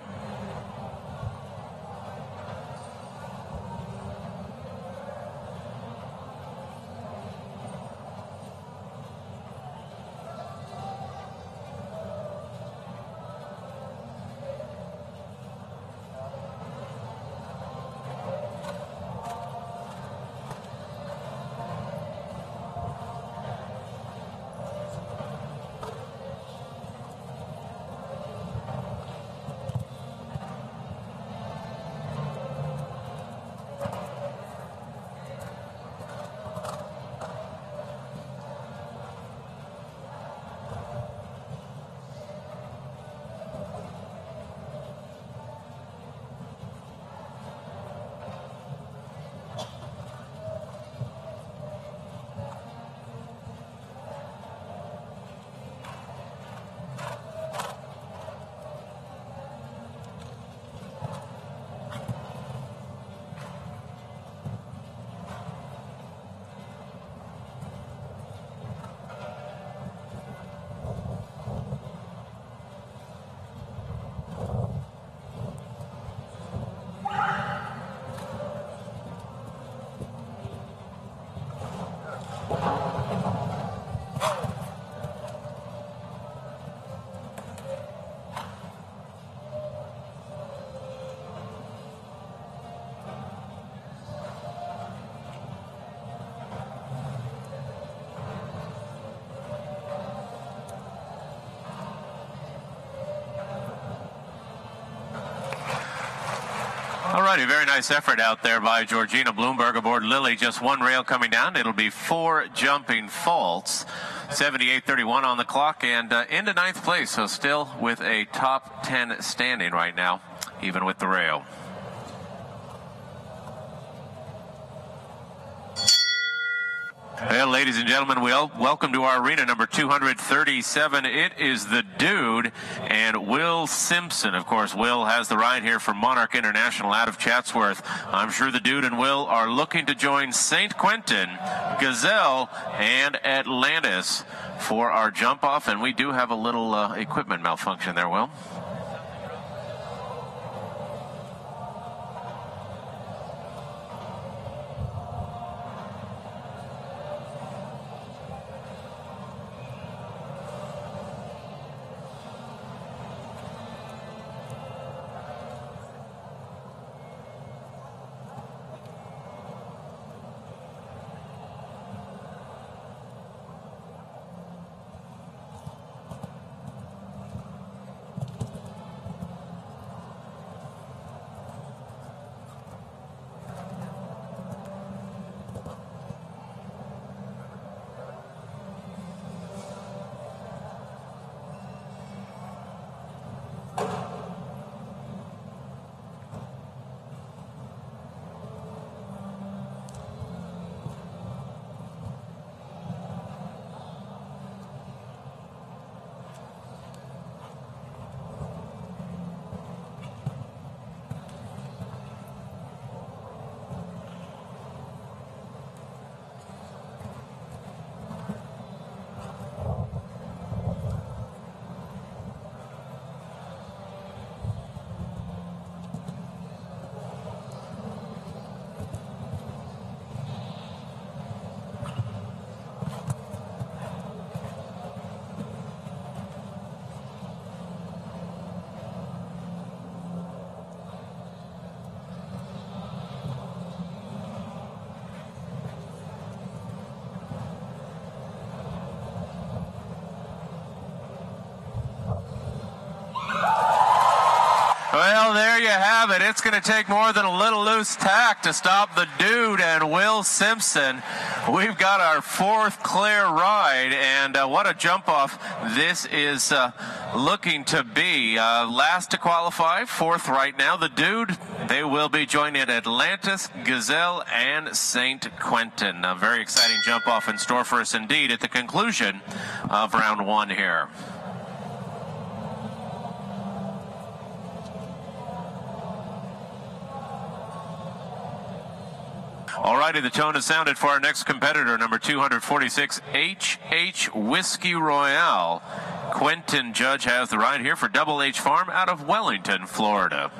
Alrighty, very nice effort out there by Georgina Bloomberg aboard Lily. Just 1 rail coming down. It'll be 4 jumping faults. 78.31 on the clock and into 9th place. So still with a top 10 standing right now, even with the rail. Well, ladies and gentlemen, welcome to our arena number 237. It is the Dude and Will Simpson. Of course, Will has the ride here from Monarch International out of Chatsworth. I'm sure the Dude and Will are looking to join St. Quentin, Gazelle, and Atlantis for our jump off. And we do have a little equipment malfunction there, Will. Well, there you have it. It's going to take more than a little loose tack to stop the Dude and Will Simpson. We've got our fourth clear ride, and what a jump off this is looking to be. Last to qualify, fourth right now. The Dude, they will be joining Atlantis, Gazelle, and St. Quentin. A very exciting jump off in store for us indeed at the conclusion of round one here. Alrighty, the tone is sounded for our next competitor, number 246, HH Whiskey Royale. Quentin Judge has the ride here for Double H Farm out of Wellington, Florida.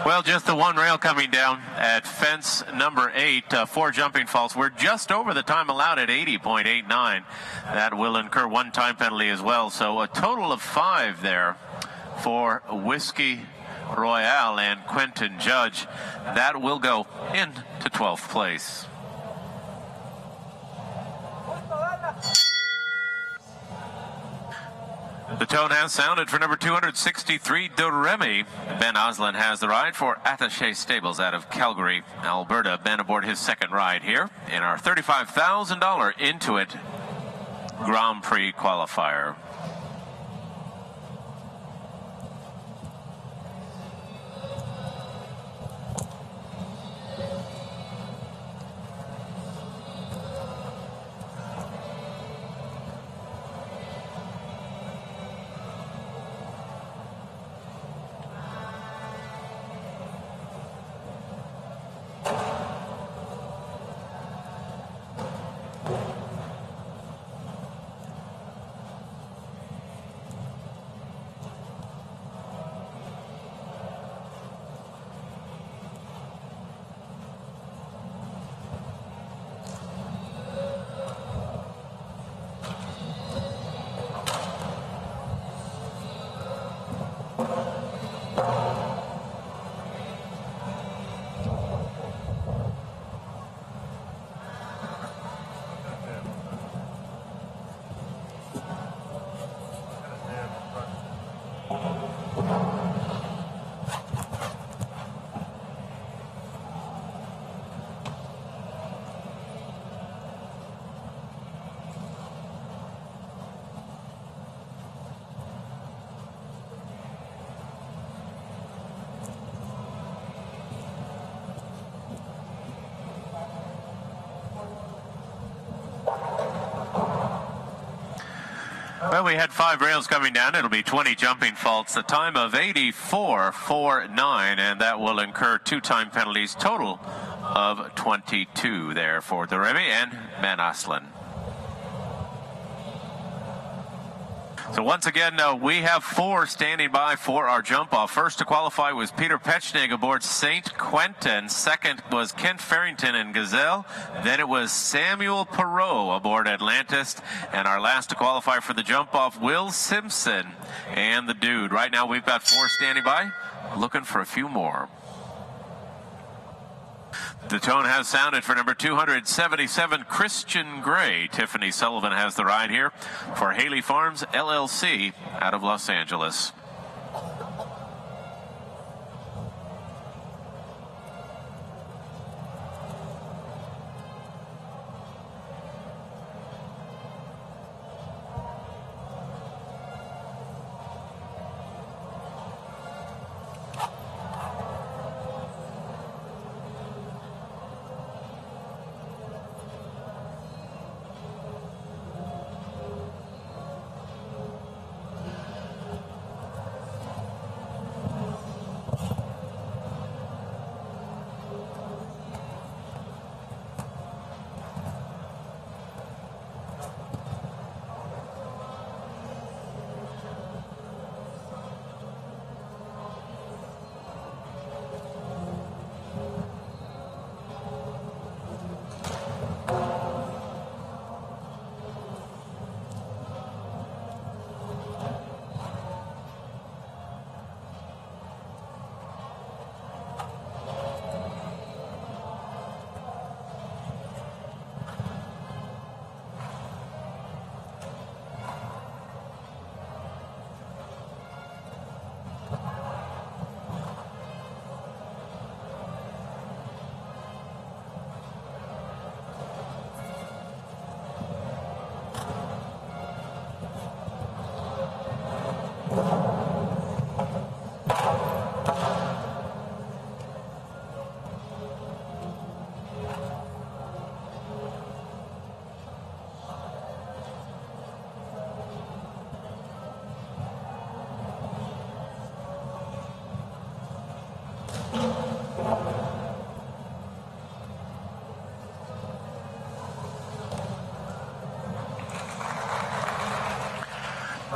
Well, just the one rail coming down at fence number 8, 4 jumping faults. We're just over the time allowed at 80.89. That will incur one time penalty as well. So a total of 5 there for Whiskey Royale and Quentin Judge. That will go into 12th place. The tone has sounded for number 263, De Remy. Ben Osland has the ride for Attaché Stables out of Calgary, Alberta. Ben aboard his second ride here in our $35,000 Intuit Grand Prix qualifier. Well, we had 5 rails coming down. It'll be 20 jumping faults, a time of 84.49, and that will incur 2 time penalties, total of 22 there for De Remy and Ben Osland. So once again, we have 4 standing by for our jump-off. First to qualify was Peter Petschnig aboard St. Quentin. Second was Kent Farrington in Gazelle. Then it was Samuel Perot aboard Atlantis. And our last to qualify for the jump-off, Will Simpson and the Dude. Right now we've got 4 standing by, looking for a few more. The tone has sounded for number 277, Christian Gray. Tiffany Sullivan has the ride here for Haley Farms, LLC, out of Los Angeles.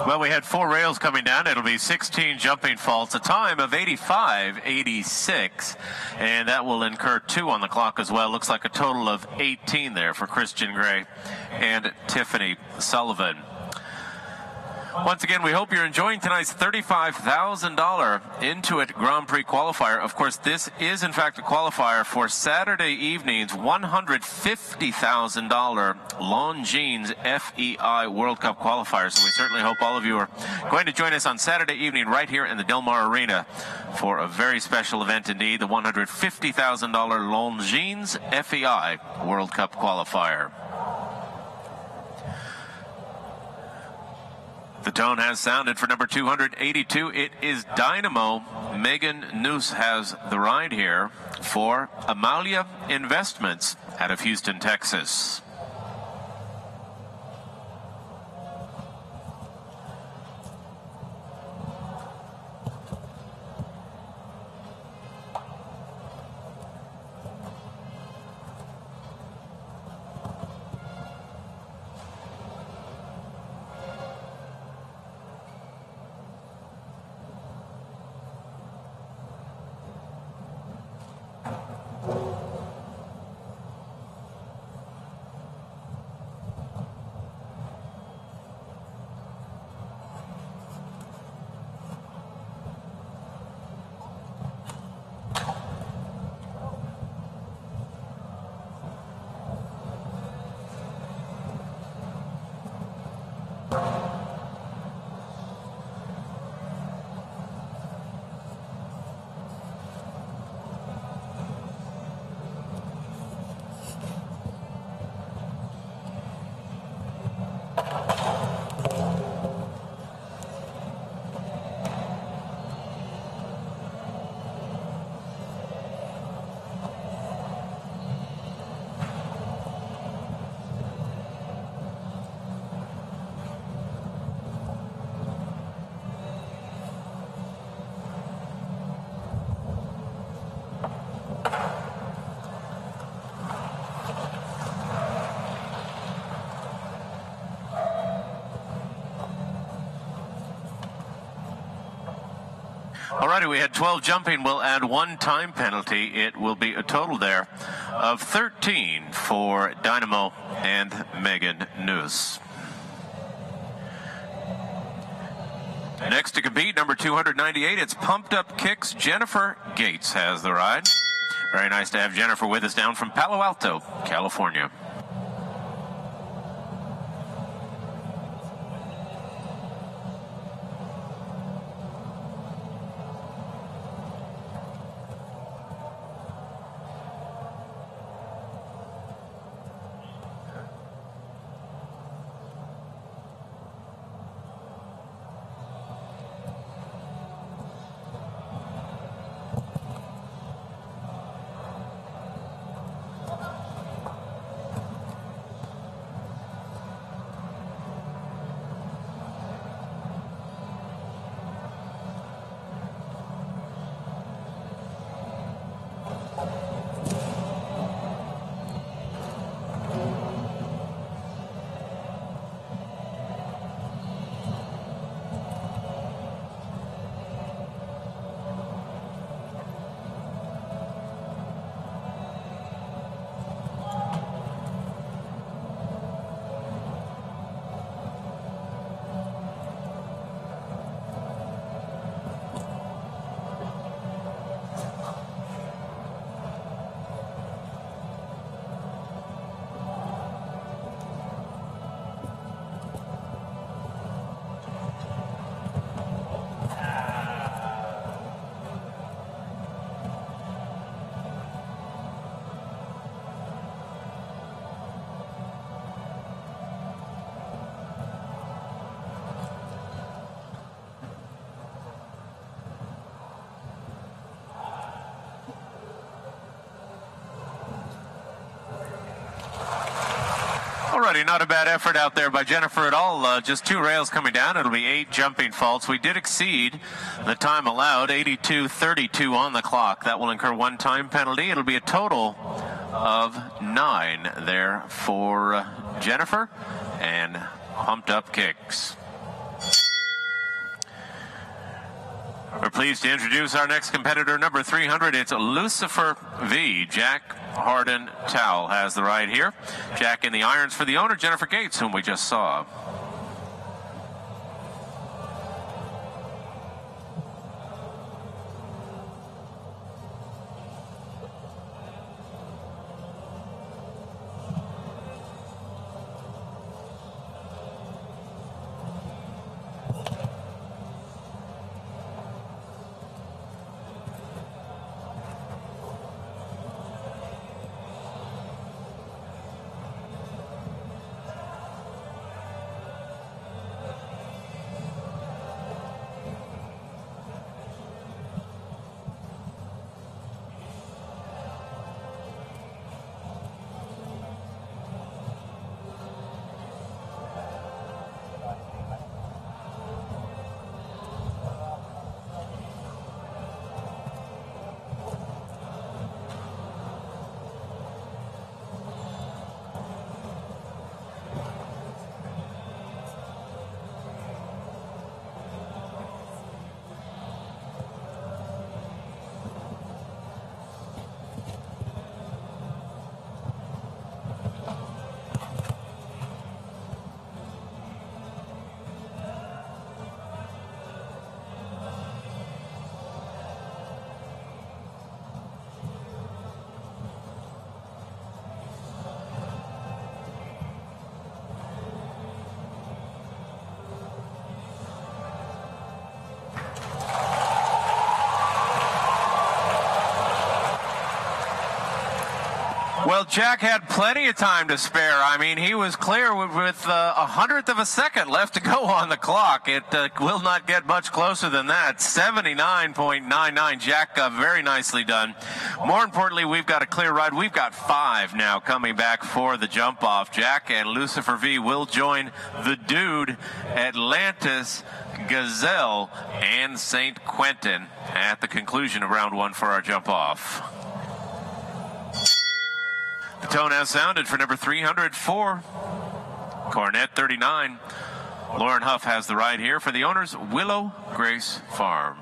Well, we had 4 rails coming down. It'll be 16 jumping faults, a time of 85.86, and that will incur 2 on the clock as well. Looks like a total of 18 there for Christian Gray and Tiffany Sullivan. Once again, we hope you're enjoying tonight's $35,000 Intuit Grand Prix qualifier. Of course, this is, in fact, a qualifier for Saturday evening's $150,000 Longines FEI World Cup qualifier. So we certainly hope all of you are going to join us on Saturday evening right here in the Del Mar Arena for a very special event indeed, the $150,000 Longines FEI World Cup qualifier. The tone has sounded for number 282. It is Dynamo. Megan Noose has the ride here for Amalia Investments out of Houston, Texas. Alrighty, we had 12 jumping. We'll add one time penalty. It will be a total there of 13 for Dynamo and Megan Noose. Next to compete, number 298, it's Pumped Up Kicks. Jennifer Gates has the ride. Very nice to have Jennifer with us down from Palo Alto, California. Alrighty, not a bad effort out there by Jennifer at all. Just 2 rails coming down. It'll be 8 jumping faults. We did exceed the time allowed, 82:32 on the clock. That will incur 1 time penalty. It'll be a total of 9 there for Jennifer and Pumped Up Kicks. We're pleased to introduce our next competitor, number 300. It's Lucifer V. Jack Harden Towel has the ride here. Jack in the irons for the owner, Jennifer Gates, whom we just saw. Well, Jack had plenty of time to spare. I mean, he was clear with 1/100th of a second left to go on the clock. It will not get much closer than that. 79.99. Jack, very nicely done. More importantly, we've got a clear ride. We've got 5 now coming back for the jump off. Jack and Lucifer V will join the Dude, Atlantis, Gazelle, and St. Quentin at the conclusion of round 1 for our jump off. The tone has sounded for number 304, Cornet 39. Lauren Huff has the ride here for the owners, Willow Grace Farm.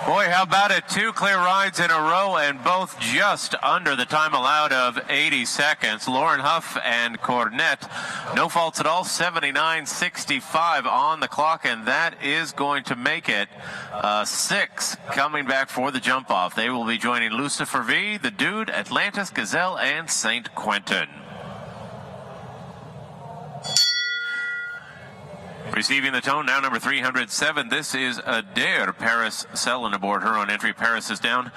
Boy, how about it? 2 clear rides in a row and both just under the time allowed of 80 seconds. Lauren Huff and Cornet, no faults at all, 79.65 on the clock, and that is going to make it 6 coming back for the jump off. They will be joining Lucifer V, the Dude, Atlantis, Gazelle, and St. Quentin. Receiving the tone now, number 307. This is Adair Paris Selin aboard her on entry. Paris is down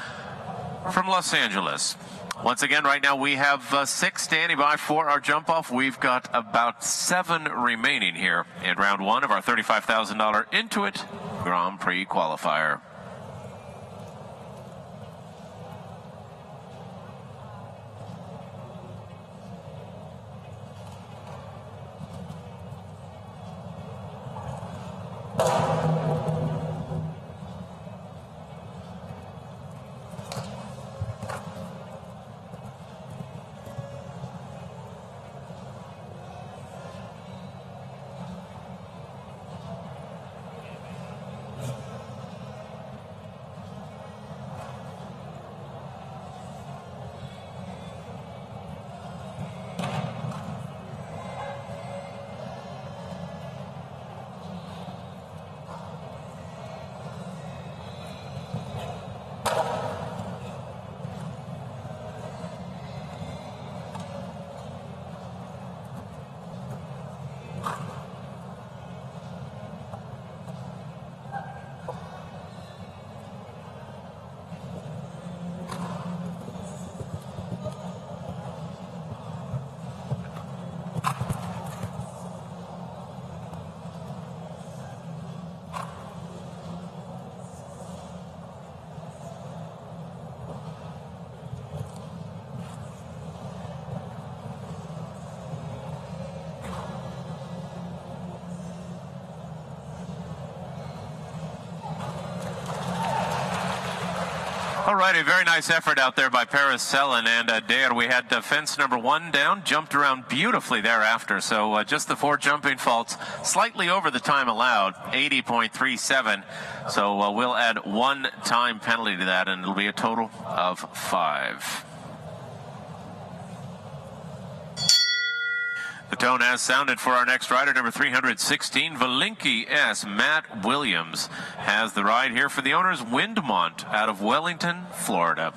from Los Angeles. Once again, right now we have 6 standing by for our jump off. We've got about 7 remaining here in round 1 of our $35,000 Intuit Grand Prix qualifier. All right, a very nice effort out there by Paracellan, and Dare, we had fence number 1 down, jumped around beautifully thereafter, so just the 4 jumping faults, slightly over the time allowed, 80.37, so we'll add 1 time penalty to that, and it'll be a total of 5. The tone has sounded for our next rider, number 316, Valinki S. Matt Williams has the ride here for the owners, Windmont, out of Wellington, Florida.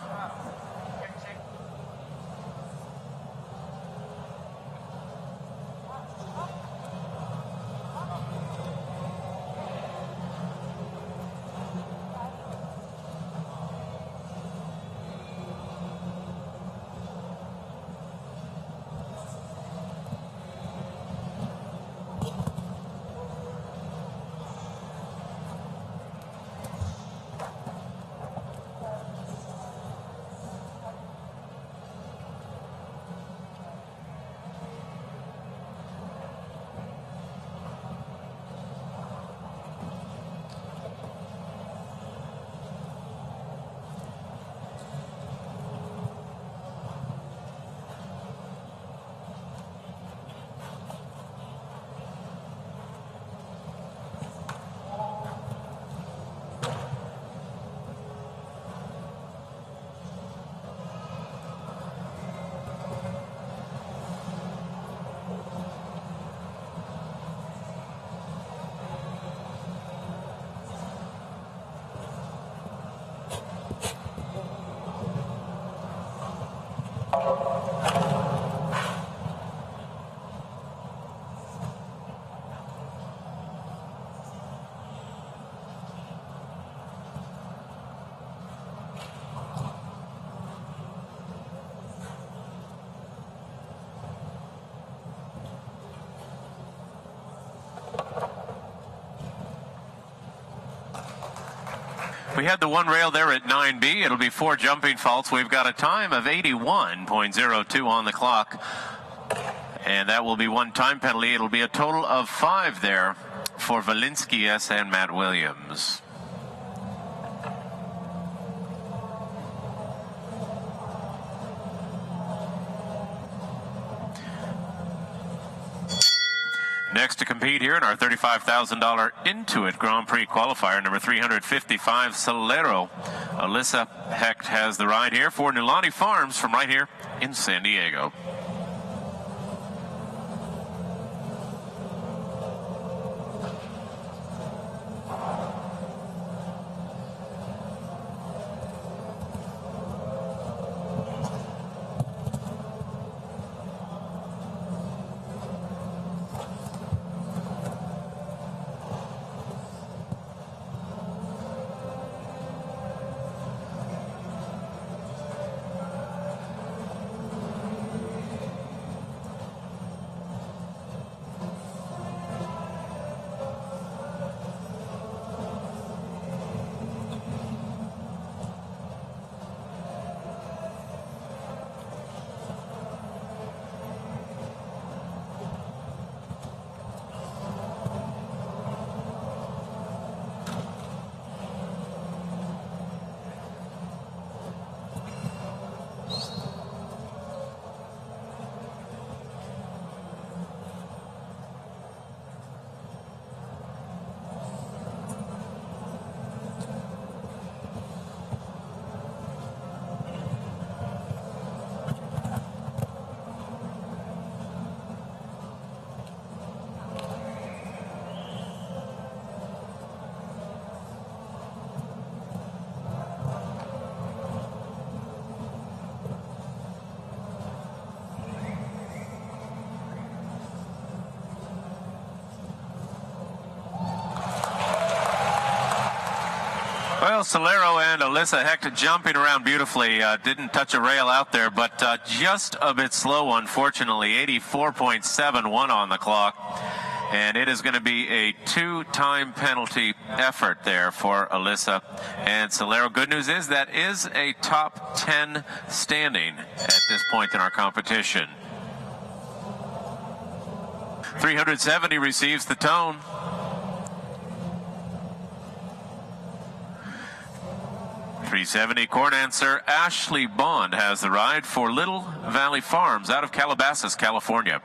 We had the 1 rail there at 9B. It'll be 4 jumping faults. We've got a time of 81.02 on the clock. And that will be 1 time penalty. It'll be a total of 5 there for Valinski S. and Matt Williams. Next to compete here in our $35,000 Intuit Grand Prix qualifier, number 355, Solero. Alyssa Hecht has the ride here for Nulani Farms from right here in San Diego. Well, Solero and Alyssa Hecht jumping around beautifully. Didn't touch a rail out there, but just a bit slow, unfortunately. 84.71 on the clock. And it is going to be a 2-time penalty effort there for Alyssa and Solero. Good news is that is a top 10 standing at this point in our competition. 370 receives the tone. 370 corn answer. Ashley Bond has the ride for Little Valley Farms out of Calabasas, California.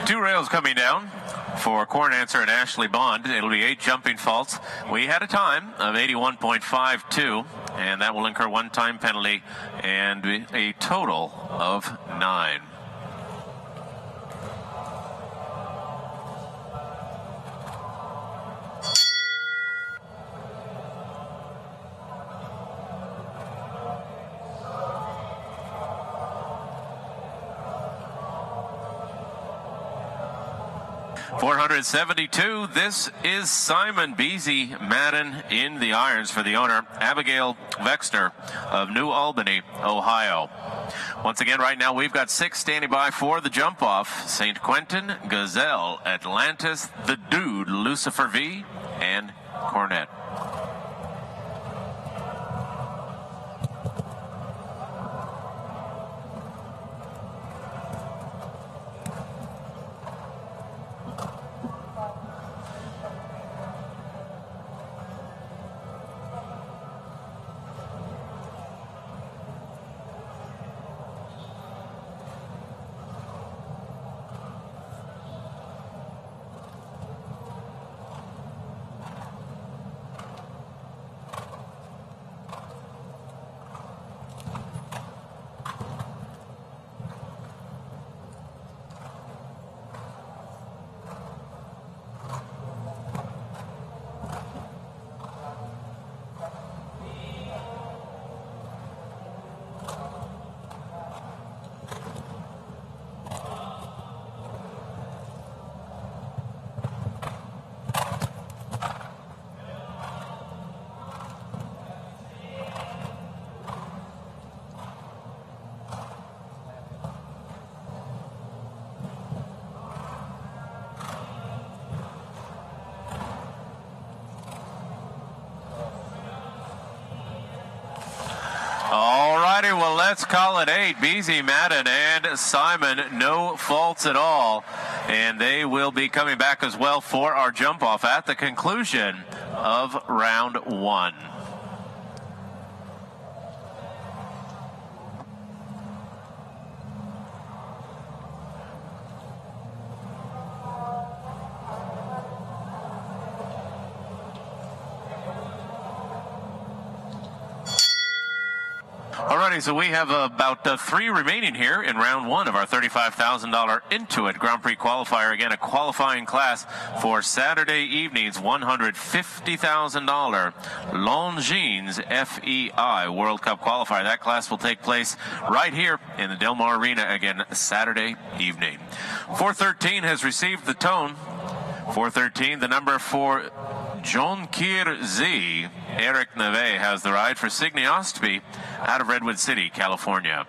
Two rails coming down for corn answer and Ashley Bond. It'll be 8 jumping faults. We had a time of 81.52, and that will incur one time penalty and a total of 9. .472. This is Simon Beasy Madden in the irons for the owner, Abigail Vexter of New Albany, Ohio. Once again, right now, we've got 6 standing by for the jump-off. St. Quentin, Gazelle, Atlantis, The Dude, Lucifer V, and Cornet. Alrighty, well, let's call it 8. Beasy, Madden, and Simon, no faults at all. And they will be coming back as well for our jump-off at the conclusion of round 1. Alrighty, so we have about 3 remaining here in round 1 of our $35,000 Intuit Grand Prix qualifier. Again, a qualifying class for Saturday evening's $150,000 Longines FEI World Cup qualifier. That class will take place right here in the Del Mar Arena again Saturday evening. 413 has received the tone. 413, the number for John Kier Z. Eric Neve has the ride for Signe Ostby out of Redwood City, California.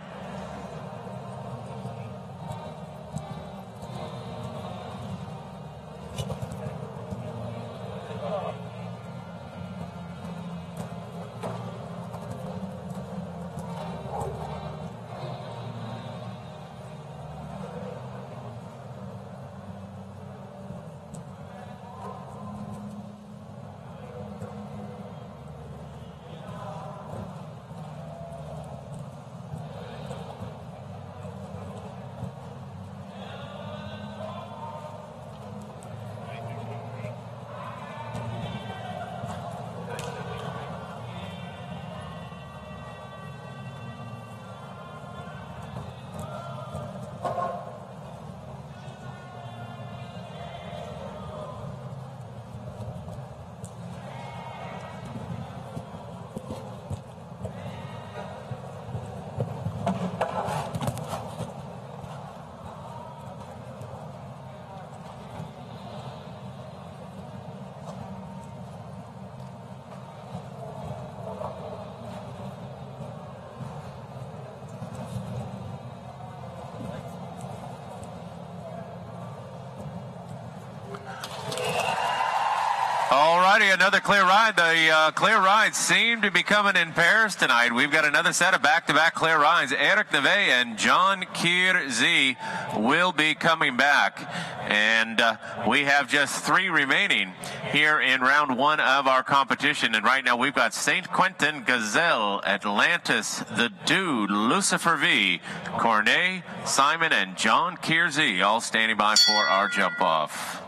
righty, another clear ride. The clear rides seem to be coming in pairs tonight. We've got another set of back-to-back clear rides. Eric Neve and John Kierzi will be coming back. And we have just 3 remaining here in round 1 of our competition. And right now we've got St. Quentin, Gazelle, Atlantis, The Dude, Lucifer V, Cornet, Simon, and John Kierzi all standing by for our jump-off.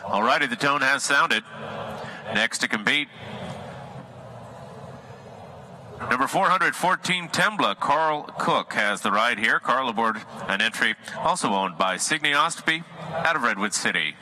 All righty, the tone has sounded. Next to compete, number 414, Tembla, Carl Cook has the ride here. Carl aboard an entry also owned by Signe Ostby out of Redwood City.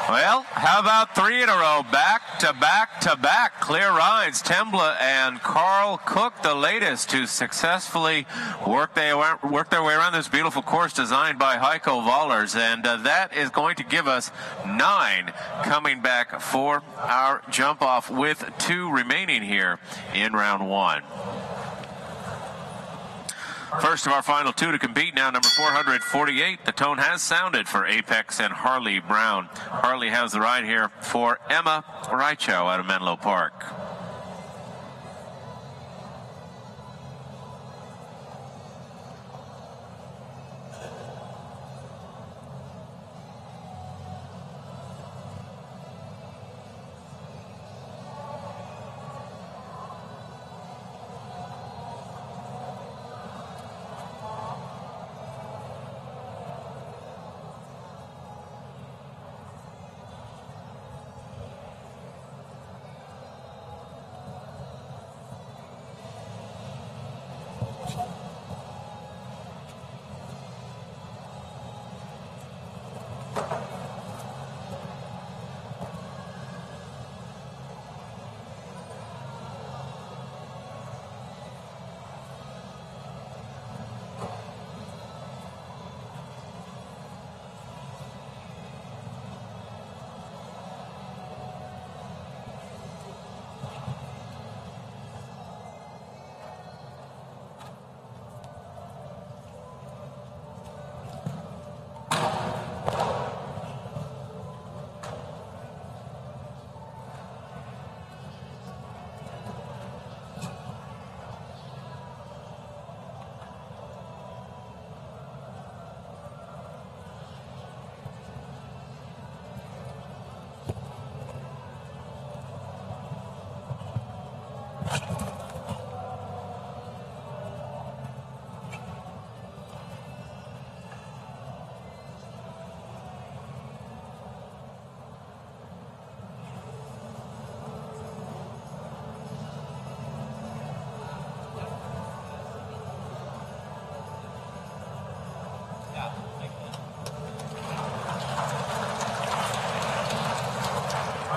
Well, how about 3 in a row? Back-to-back clear rides. Tembla and Carl Cook, the latest to successfully work their way around this beautiful course designed by Heiko Vollers. And that is going to give us 9 coming back for our jump-off with 2 remaining here in round 1. First of our final 2 to compete now, number 448. The tone has sounded for Apex and Harley Brown. Harley has the ride here for Emma Reichow out of Menlo Park.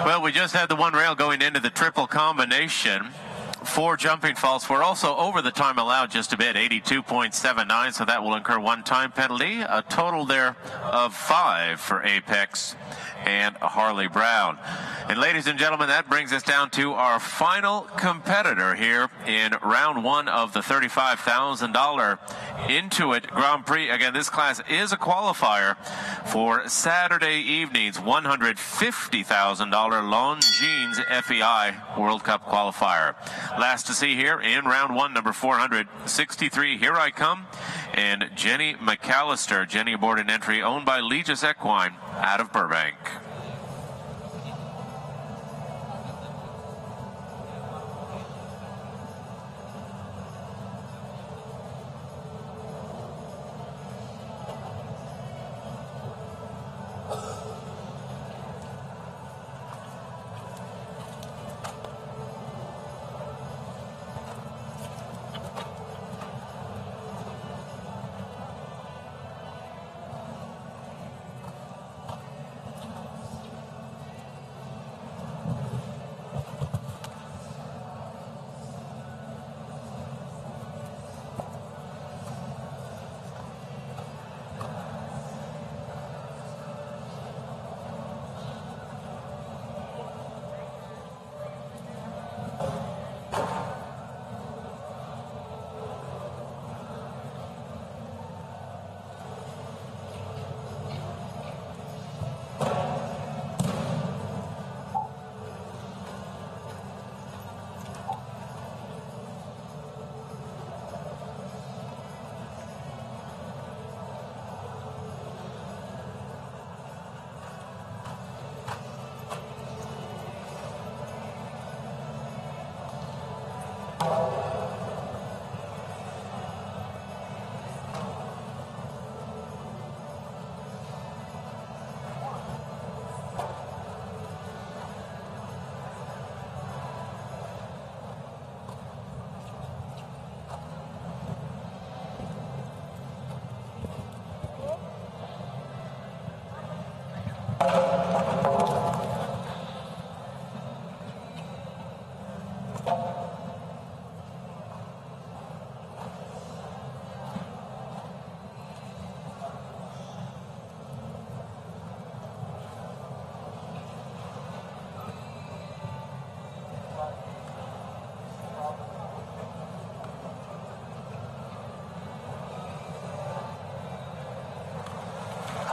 Well, we just had the one rail going into the triple combination 4 jumping faults. We're also over the time allowed just a bit, 82.79, so that will incur 1 time penalty. A total there of 5 for Apex and Harley Brown. And ladies and gentlemen, that brings us down to our final competitor here in round 1 of the $35,000 Intuit Grand Prix. Again, this class is a qualifier for Saturday evening's $150,000 Longines FEI World Cup qualifier. Last to see here in round 1, number 463, Here I Come, and Jenny McAllister. Jenny aboard an entry owned by Legis Equine out of Burbank.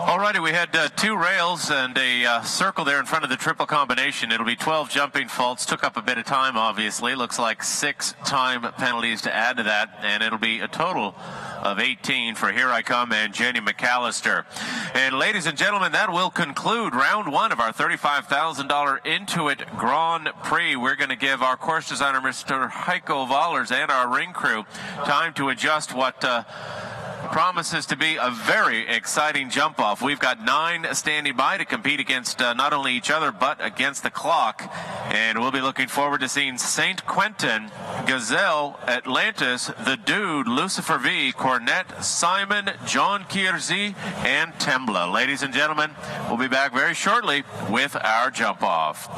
Alrighty, we had 2 rails and a circle there in front of the triple combination. It'll be 12 jumping faults. Took up a bit of time, obviously. Looks like 6 time penalties to add to that, and it'll be a total of 18 for Here I Come and Jenny McAllister. And ladies and gentlemen, that will conclude round 1 of our $35,000 Intuit Grand Prix. We're going to give our course designer, Mr. Heiko Vollers, and our ring crew time to adjust what promises to be a very exciting jump off. We've got 9 standing by to compete against not only each other but against the clock, and we'll be looking forward to seeing St. Quentin, Gazelle, Atlantis, The Dude, Lucifer V, Cornet, Simon, John Kierzy, and Tembla. Ladies and gentlemen, we'll be back very shortly with our jump off.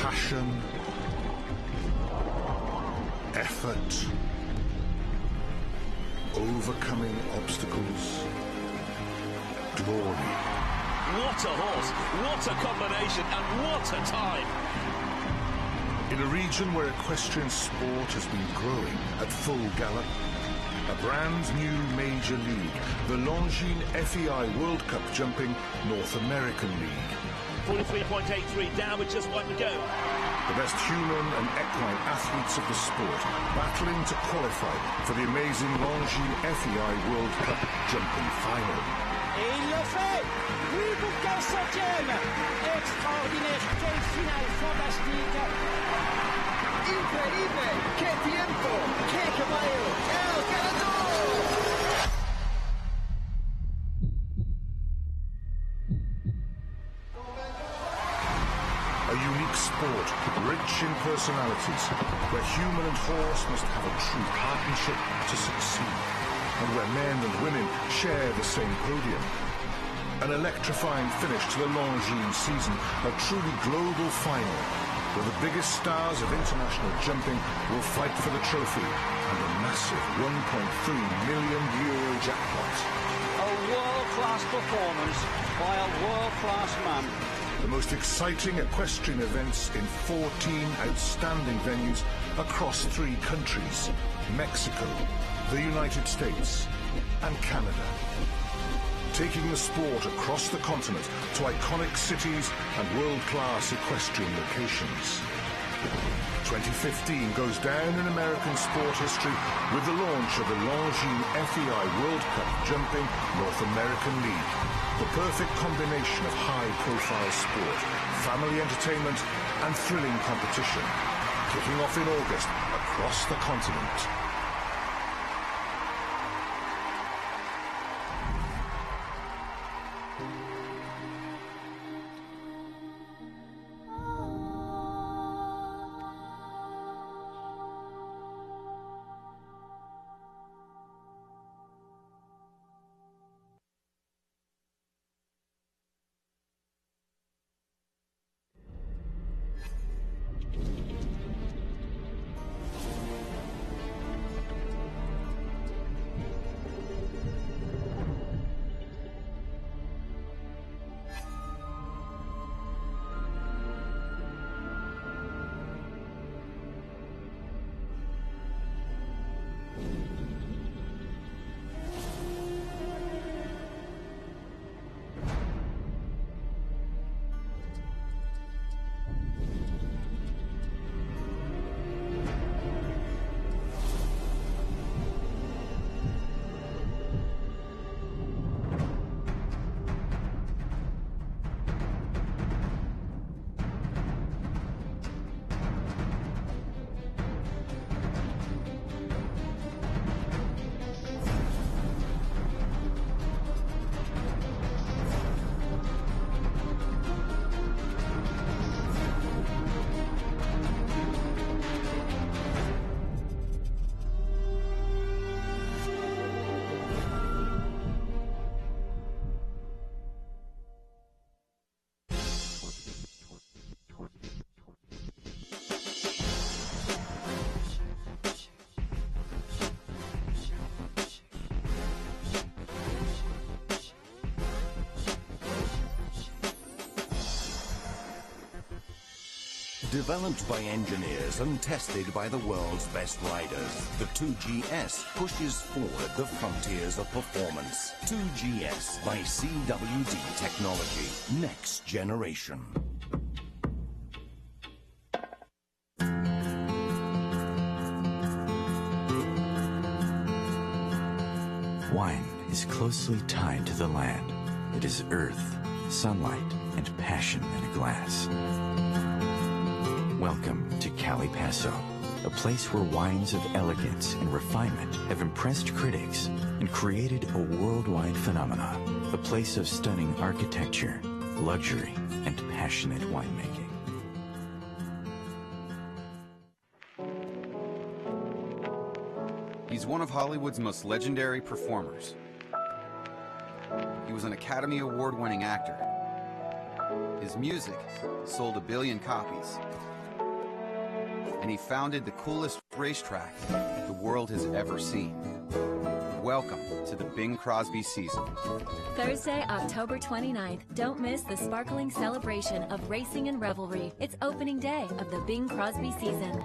passion, effort, overcoming obstacles, glory.
What a horse, what a combination, and what a time!
In a region where equestrian sport has been growing at full gallop, a brand new major league, the Longines FEI World Cup Jumping North American League.
43.83 down with just one to go.
The best human and equine athletes of the sport battling to qualify for the amazing Longines FEI World Cup Jumping Final.
Et il le fait! Prix pour 15e! Extraordinaire, quelle finale fantastique!
Increíble! ¡Qué tiempo! ¡Qué caballo! ¡El ganador!
A unique sport, rich in personalities, where human and horse must have a true partnership to succeed, and where men and women share the same podium. An electrifying finish to the Longines season, a truly global final, where the biggest stars of international jumping will fight for the trophy and a massive €1.3 million jackpot.
A world-class performance by a world-class man.
The most exciting equestrian events in 14 outstanding venues across 3 countries: Mexico, the United States, and Canada. Taking the sport across the continent to iconic cities and world-class equestrian locations. 2015 goes down in American sport history with the launch of the Longines FEI World Cup Jumping North American League. The perfect combination of high-profile sport, family entertainment, and thrilling competition. Kicking off in August across the continent.
Developed by engineers and tested by the world's best riders, the 2GS pushes forward the frontiers of performance. 2GS by CWD Technology. Next generation.
Wine is closely tied to the land. It is earth, sunlight, and passion in a glass. Welcome to Cali Paso, a place where wines of elegance and refinement have impressed critics and created a worldwide phenomenon. A place of stunning architecture, luxury, and passionate winemaking.
He's one of Hollywood's most legendary performers. He was an Academy Award-winning actor. His music sold 1 billion copies. And he founded the coolest racetrack the world has ever seen. Welcome to the Bing Crosby season.
Thursday, October 29th. Don't miss the sparkling celebration of racing and revelry. It's opening day of the Bing Crosby season.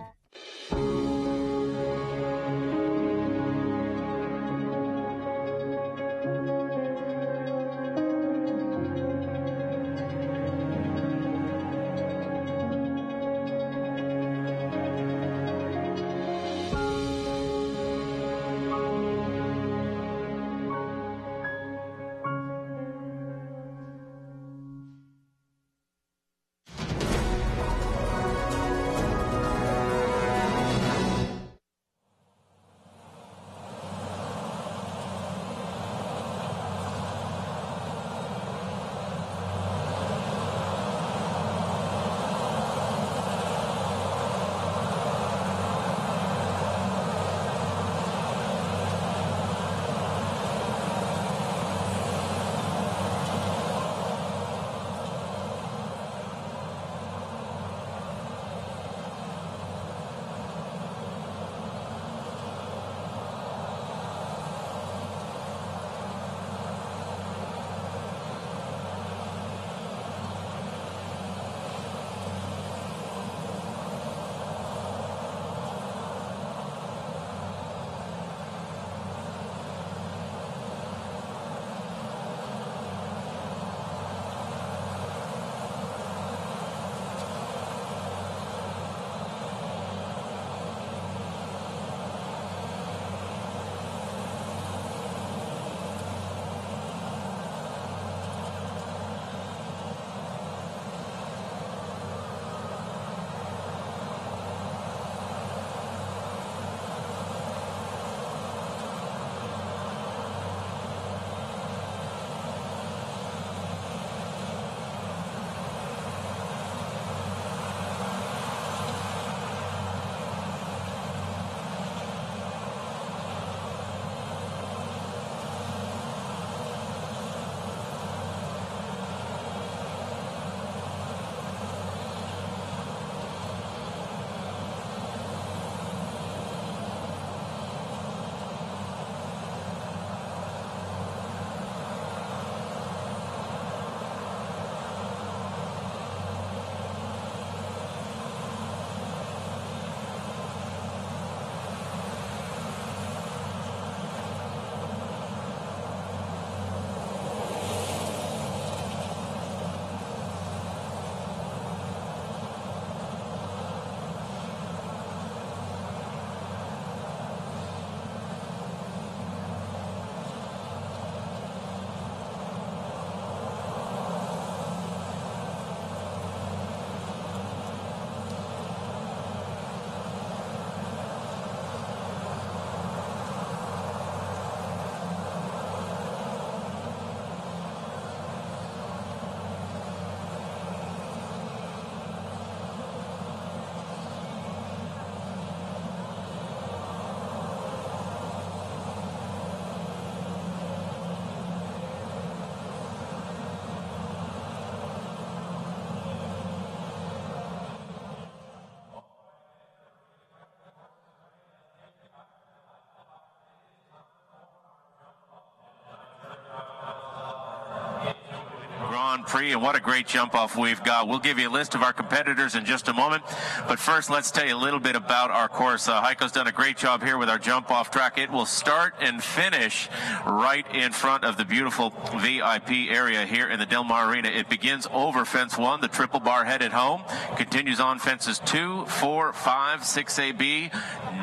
Prix, and what a great jump off we've got. We'll give you a list of our competitors in just a moment, but first let's tell you a little bit about our course. Heiko's done a great job here with our jump off track. It will start and finish right in front of the beautiful VIP area here in the Del Mar Arena. It begins over fence 1, the triple bar headed home, continues on fences 2, 4, 5, 6AB,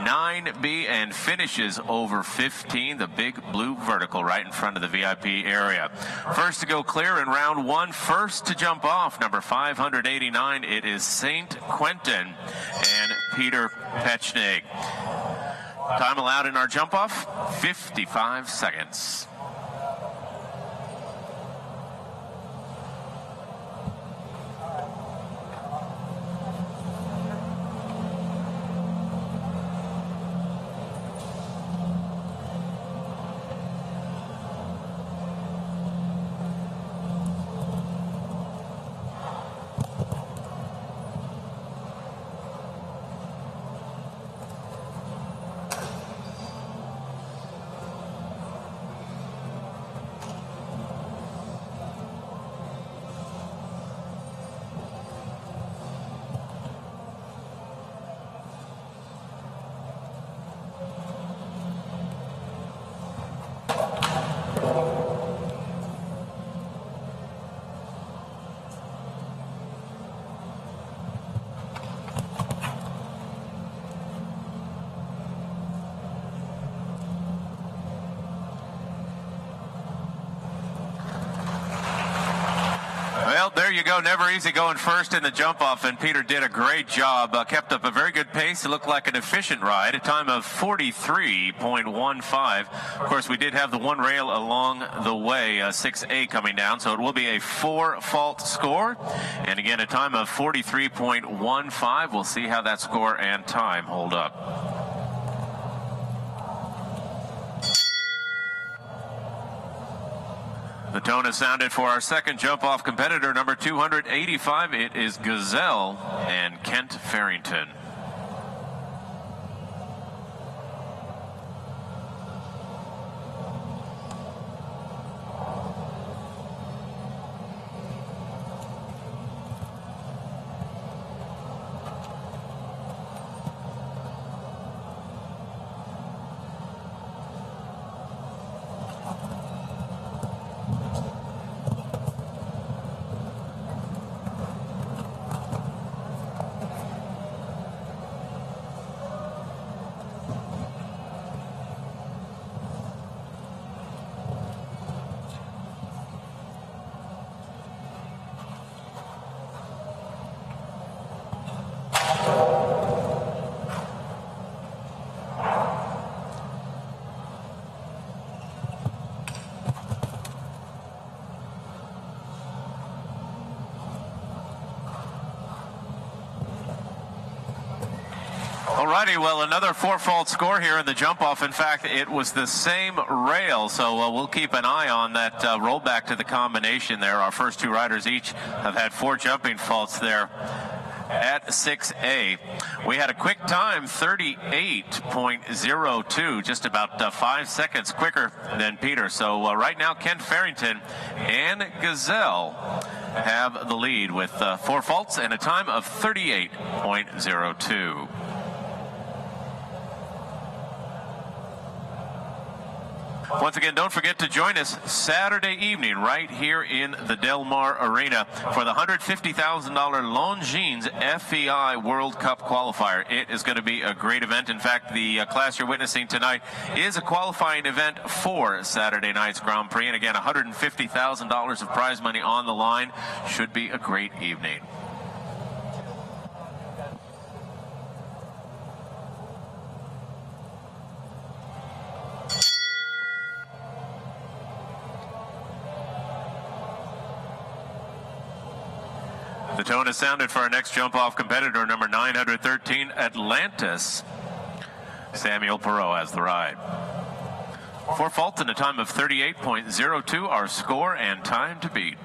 9B, and finishes over 15, the big blue vertical right in front of the VIP area. First to go clear in round 1, first to jump off, number 589, it is St. Quentin and Peter Pechnig. Time allowed in our jump off, 55 seconds. go. Never easy going first in the jump off, and Peter did a great job. Kept up a very good pace. It looked like an efficient ride. A time of 43.15. Of course, we did have the one rail along the way, 6A coming down, so it will be a 4-fault score. And again, a time of 43.15. We'll see how that score and time hold up. The tone is sounded for our second jump-off competitor, number 285. It is Gazelle and Kent Farrington. Alrighty, well, another 4-fault score here in the jump-off. In fact, it was the same rail, so we'll keep an eye on that rollback to the combination there. Our first two riders each have had 4 jumping faults there at 6A. We had a quick time, 38.02, just about 5 seconds quicker than Peter. So right now, Kent Farrington and Gazelle have the lead with 4 faults and a time of 38.02. Once again, don't forget to join us Saturday evening right here in the Del Mar Arena for the $150,000 Longines FEI World Cup qualifier. It is going to be a great event. In fact, the class you're witnessing tonight is a qualifying event for Saturday night's Grand Prix. And again, $150,000 of prize money on the line. Should be a great evening. The tone is sounded for our next jump-off competitor, number 913, Atlantis. Samuel Perot has the ride. 4 faults and a time of 38.02, our score and time to beat.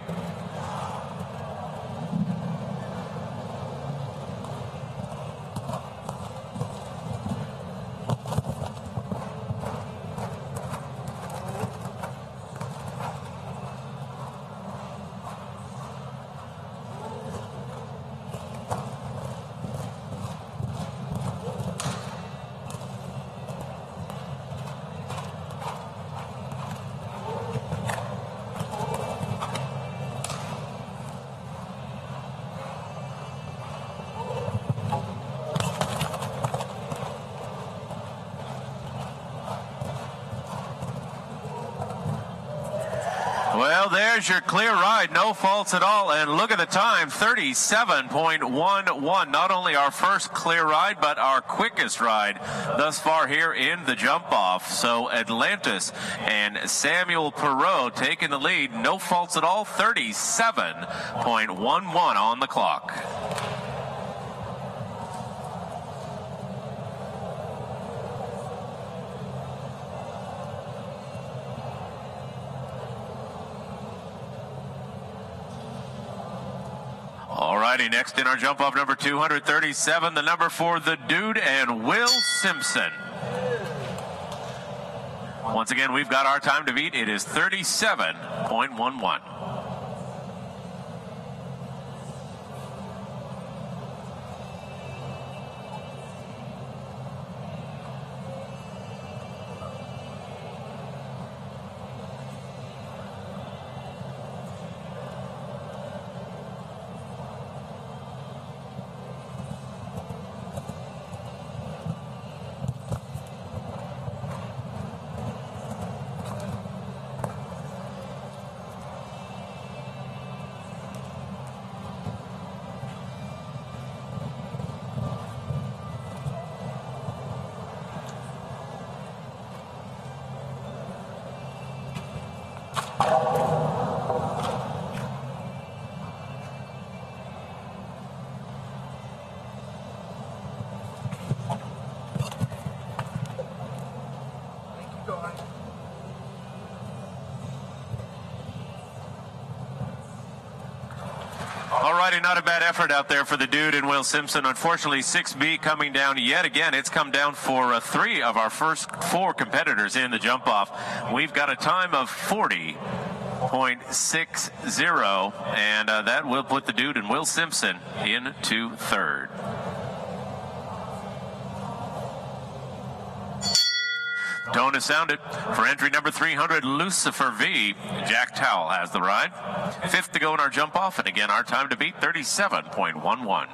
Well, there's your clear ride, no faults at all, and look at the time, 37.11. Not only our first clear ride, but our quickest ride thus far here in the jump-off. So Atlantis and Samuel Perot taking the lead, no faults at all, 37.11 on the clock. Alrighty, next in our jump-off, number 237, the number for the Dude and Will Simpson. Once again, we've got our time to beat. It is 37.11. righty, not a bad effort out there for the dude and Will Simpson. Unfortunately, 6B coming down yet again. It's come down for 3 of our first 4 competitors in the jump off. We've got a time of 40.60, and that will put the dude and Will Simpson into 3rd. Tone is sounded for entry number 300, Lucifer V. Jack Towell has the ride. 5th to go in our jump off, and again, our time to beat, 37.11.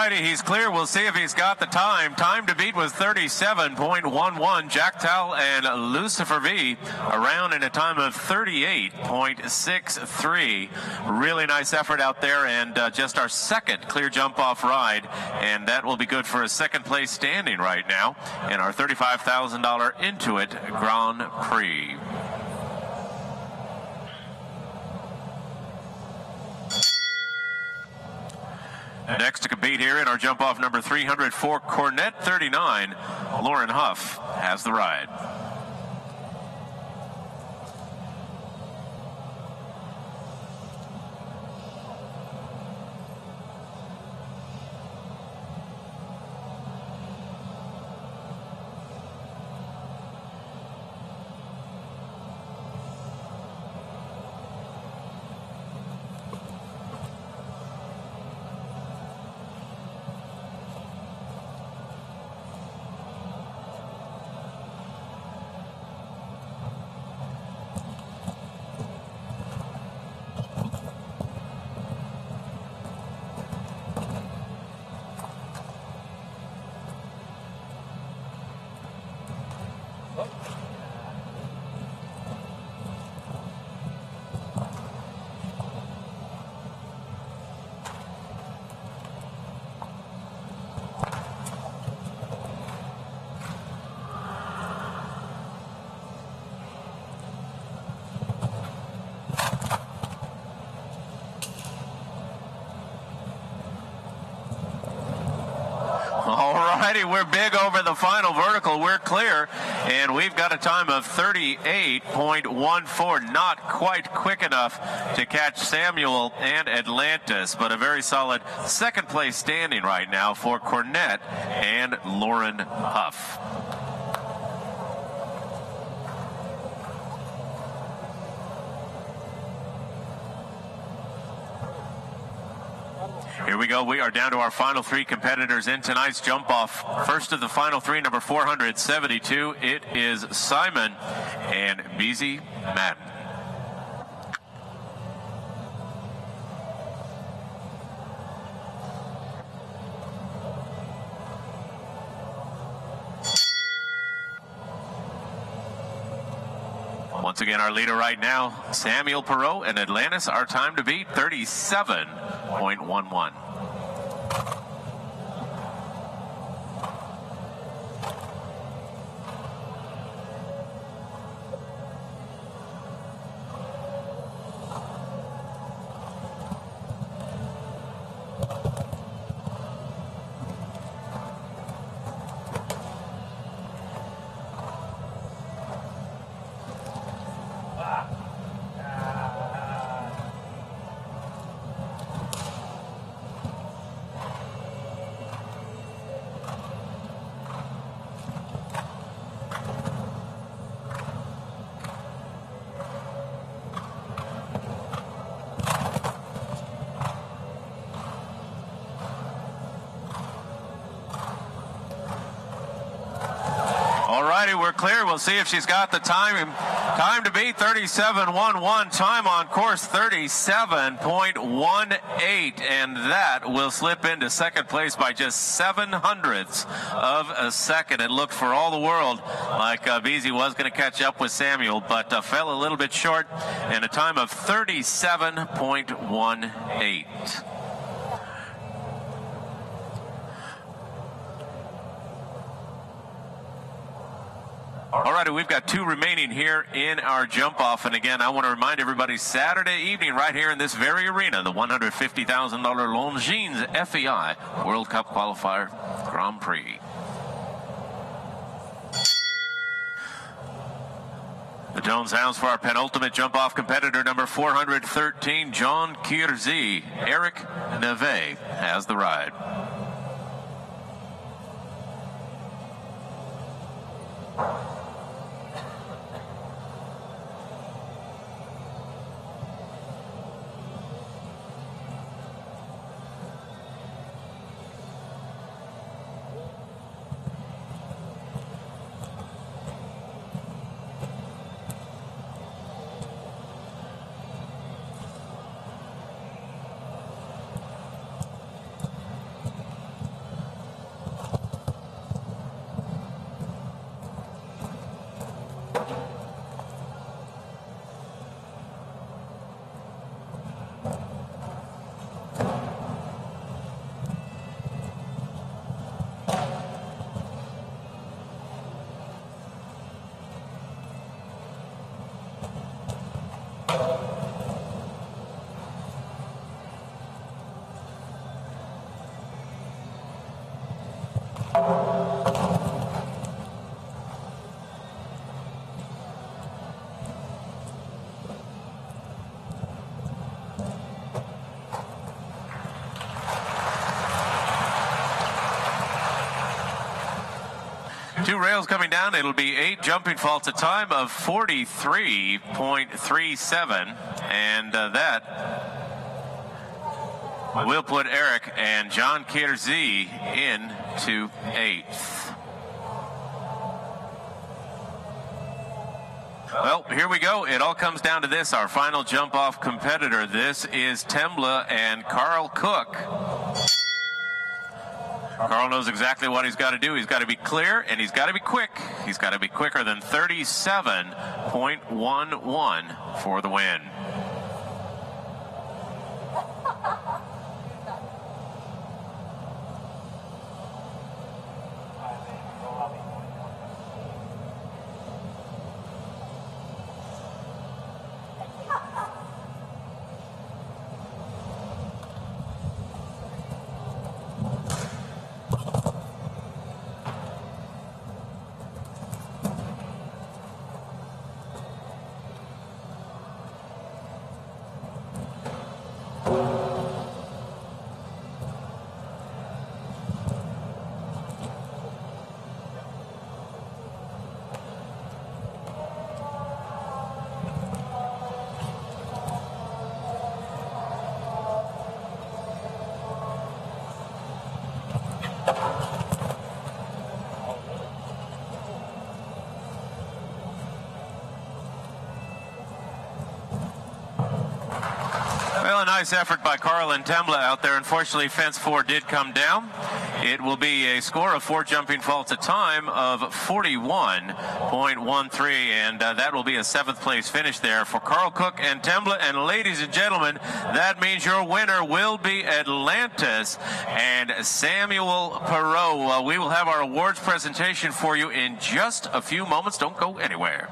He's clear. We'll see if he's got the time. Time to beat was 37.11. Jack Towell and Lucifer V around in a time of 38.63. Really nice effort out there, and just our 2nd clear jump off ride, and that will be good for a 2nd place standing right now in our $35,000 Intuit Grand Prix. Next to compete here in our jump off number 300 for Cornet 39, Lauren Huff has the ride. Alrighty, we're big over the final vertical. We're clear, and we've got a time of 38.14. Not quite quick enough to catch Samuel and Atlantis, but a very solid 2nd place standing right now for Cornet and Lauren Huff. Here we go. We are down to our final 3 competitors in tonight's jump off. First of the final 3, number 472. It is Simon and Beezy Madden. Once again, our leader right now, Samuel Perot and Atlantis. Our time to beat, 37.11. righty, we're clear. We'll see if she's got the time to beat 37.11. Time on course 37.18, and that will slip into second place by just 0.07 of a second. It looked for all the world like Beasy was going to catch up with Samuel, but fell a little bit short in a time of 37.18. All righty, we've got 2 remaining here in our jump off. And again, I want to remind everybody, Saturday evening right here in this very arena, the $150,000 Longines FEI World Cup Qualifier Grand Prix. The tone sounds for our penultimate jump off competitor, number 413, John Kierzy. Eric Neve has the ride. Two rails coming down. It'll be 8 jumping faults, a time of 43.37, and that will put Eric and John Kierzy into 8th. Well, here we go. It all comes down to this, our final jump-off competitor. This is Tembla and Carl Cook. Carl knows exactly what he's got to do. He's got to be clear, and he's got to be quick. He's got to be quicker than 37.11 for the win. Well, a nice effort by Carl and Tembla out there. Unfortunately, fence 4 did come down. It will be a score of 4 jumping faults, a time of 41.13, and that will be a 7th place finish there for Carl Cook and Tembla. And ladies and gentlemen, that means your winner will be Atlantis and Samuel Perot. We will have our awards presentation for you in just a few moments. Don't go anywhere.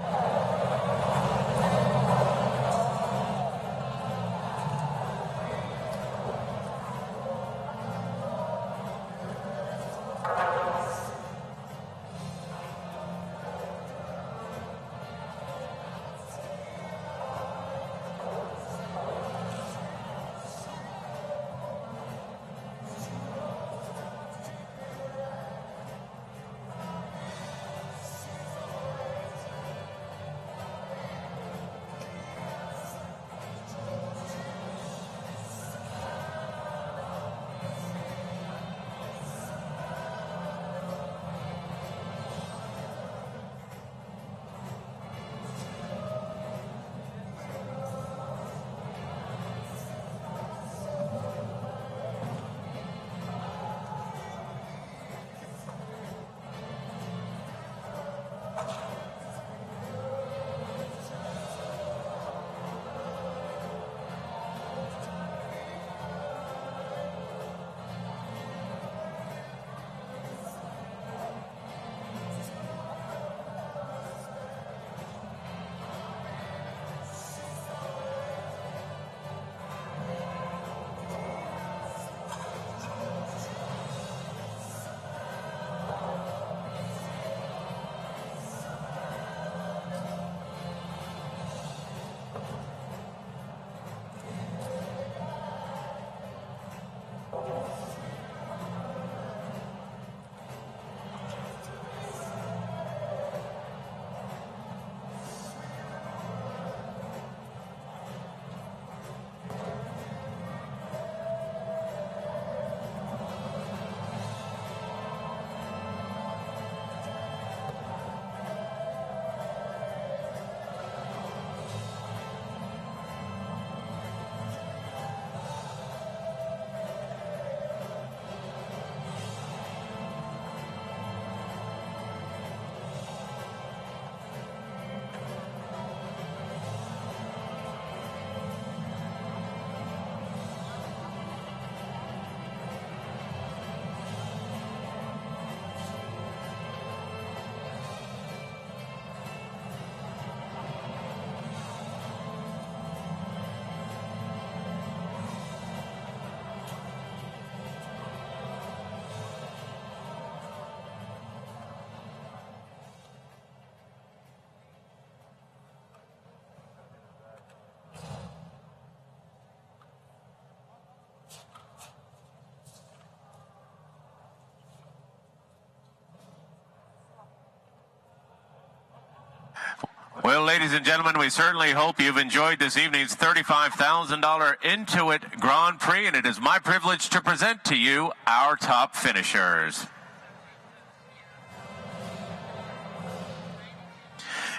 Well, ladies and gentlemen, we certainly hope you've enjoyed this evening's $35,000 Intuit Grand Prix, and it is my privilege to present to you our top finishers.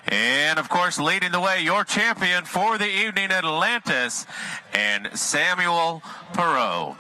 And, of course, leading the way, your champion for the evening, Atlantis and Samuel Perot.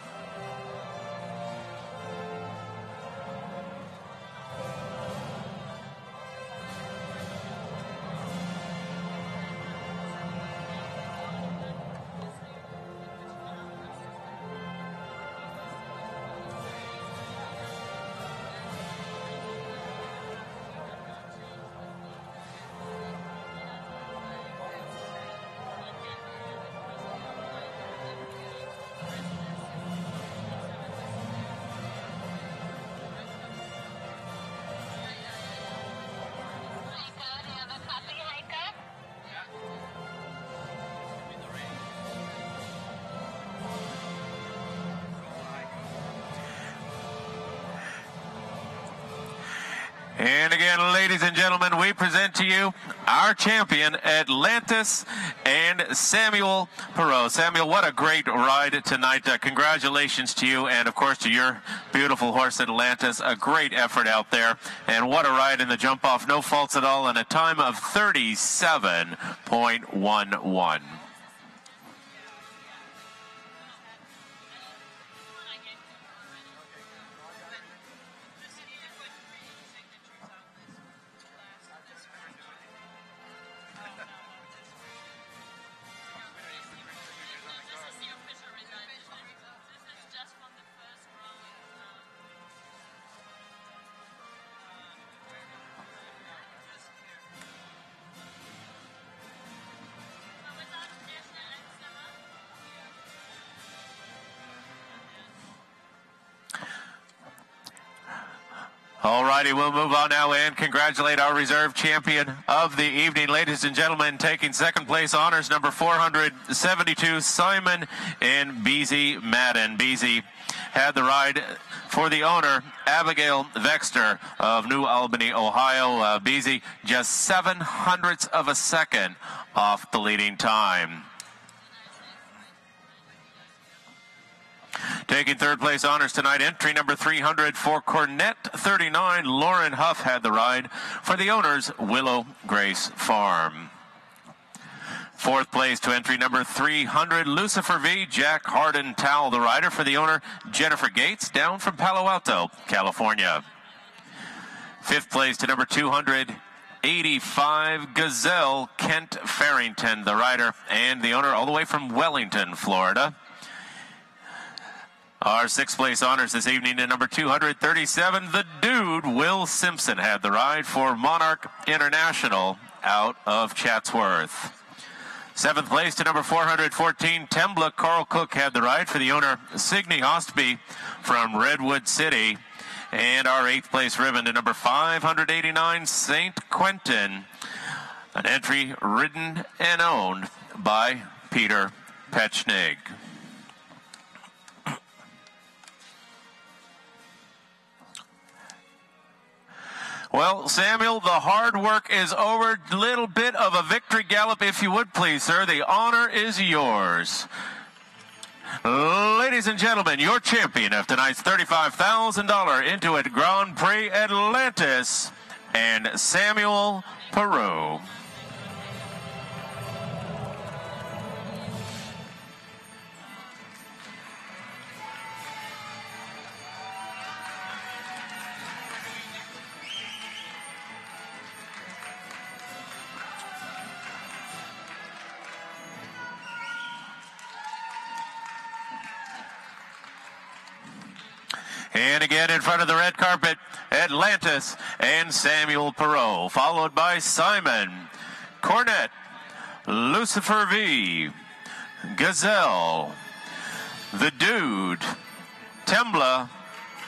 And again, ladies and gentlemen, we present to you our champion, Atlantis and Samuel Perot. Samuel, what a great ride tonight. Congratulations to you and, of course, to your beautiful horse, Atlantis. A great effort out there. And what a ride in the jump-off. No faults at all, and a time of 37.11. All righty, we'll move on now and congratulate our reserve champion of the evening. Ladies and gentlemen, taking second place honors number 472, Simon and Beezy Madden. Beezy had the ride for the owner, Abigail Vexter of New Albany, Ohio. Beezy just 0.07 of a second off the leading time. Taking third place honors tonight, entry number 300 for Cornet 39. Lauren Huff had the ride for the owners, Willow Grace Farm. Fourth place to entry number 300, Lucifer V. Jack Harden Towel, the rider for the owner, Jennifer Gates, down from Palo Alto, California. Fifth place to number 285, Gazelle, Kent Farrington, the rider and the owner, all the way from Wellington, Florida. Our sixth place honors this evening to number 237, the Dude, Will Simpson, had the ride for Monarch International out of Chatsworth. Seventh place to number 414, Tembla, Carl Cook, had the ride for the owner, Signe Ostby from Redwood City. And our eighth place ribbon to number 589, St. Quentin, an entry ridden and owned by Peter Petschnig. Well, Samuel, the hard work is over. Little bit of a victory gallop, if you would, please, sir. The honor is yours. Ladies and gentlemen, your champion of tonight's $35,000 Intuit Grand Prix, Atlantis and Samuel Perot. And again in front of the red carpet, Atlantis and Samuel Perot, followed by Simon, Cornet, Lucifer V, Gazelle, the Dude, Tembla,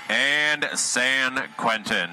and San Quentin.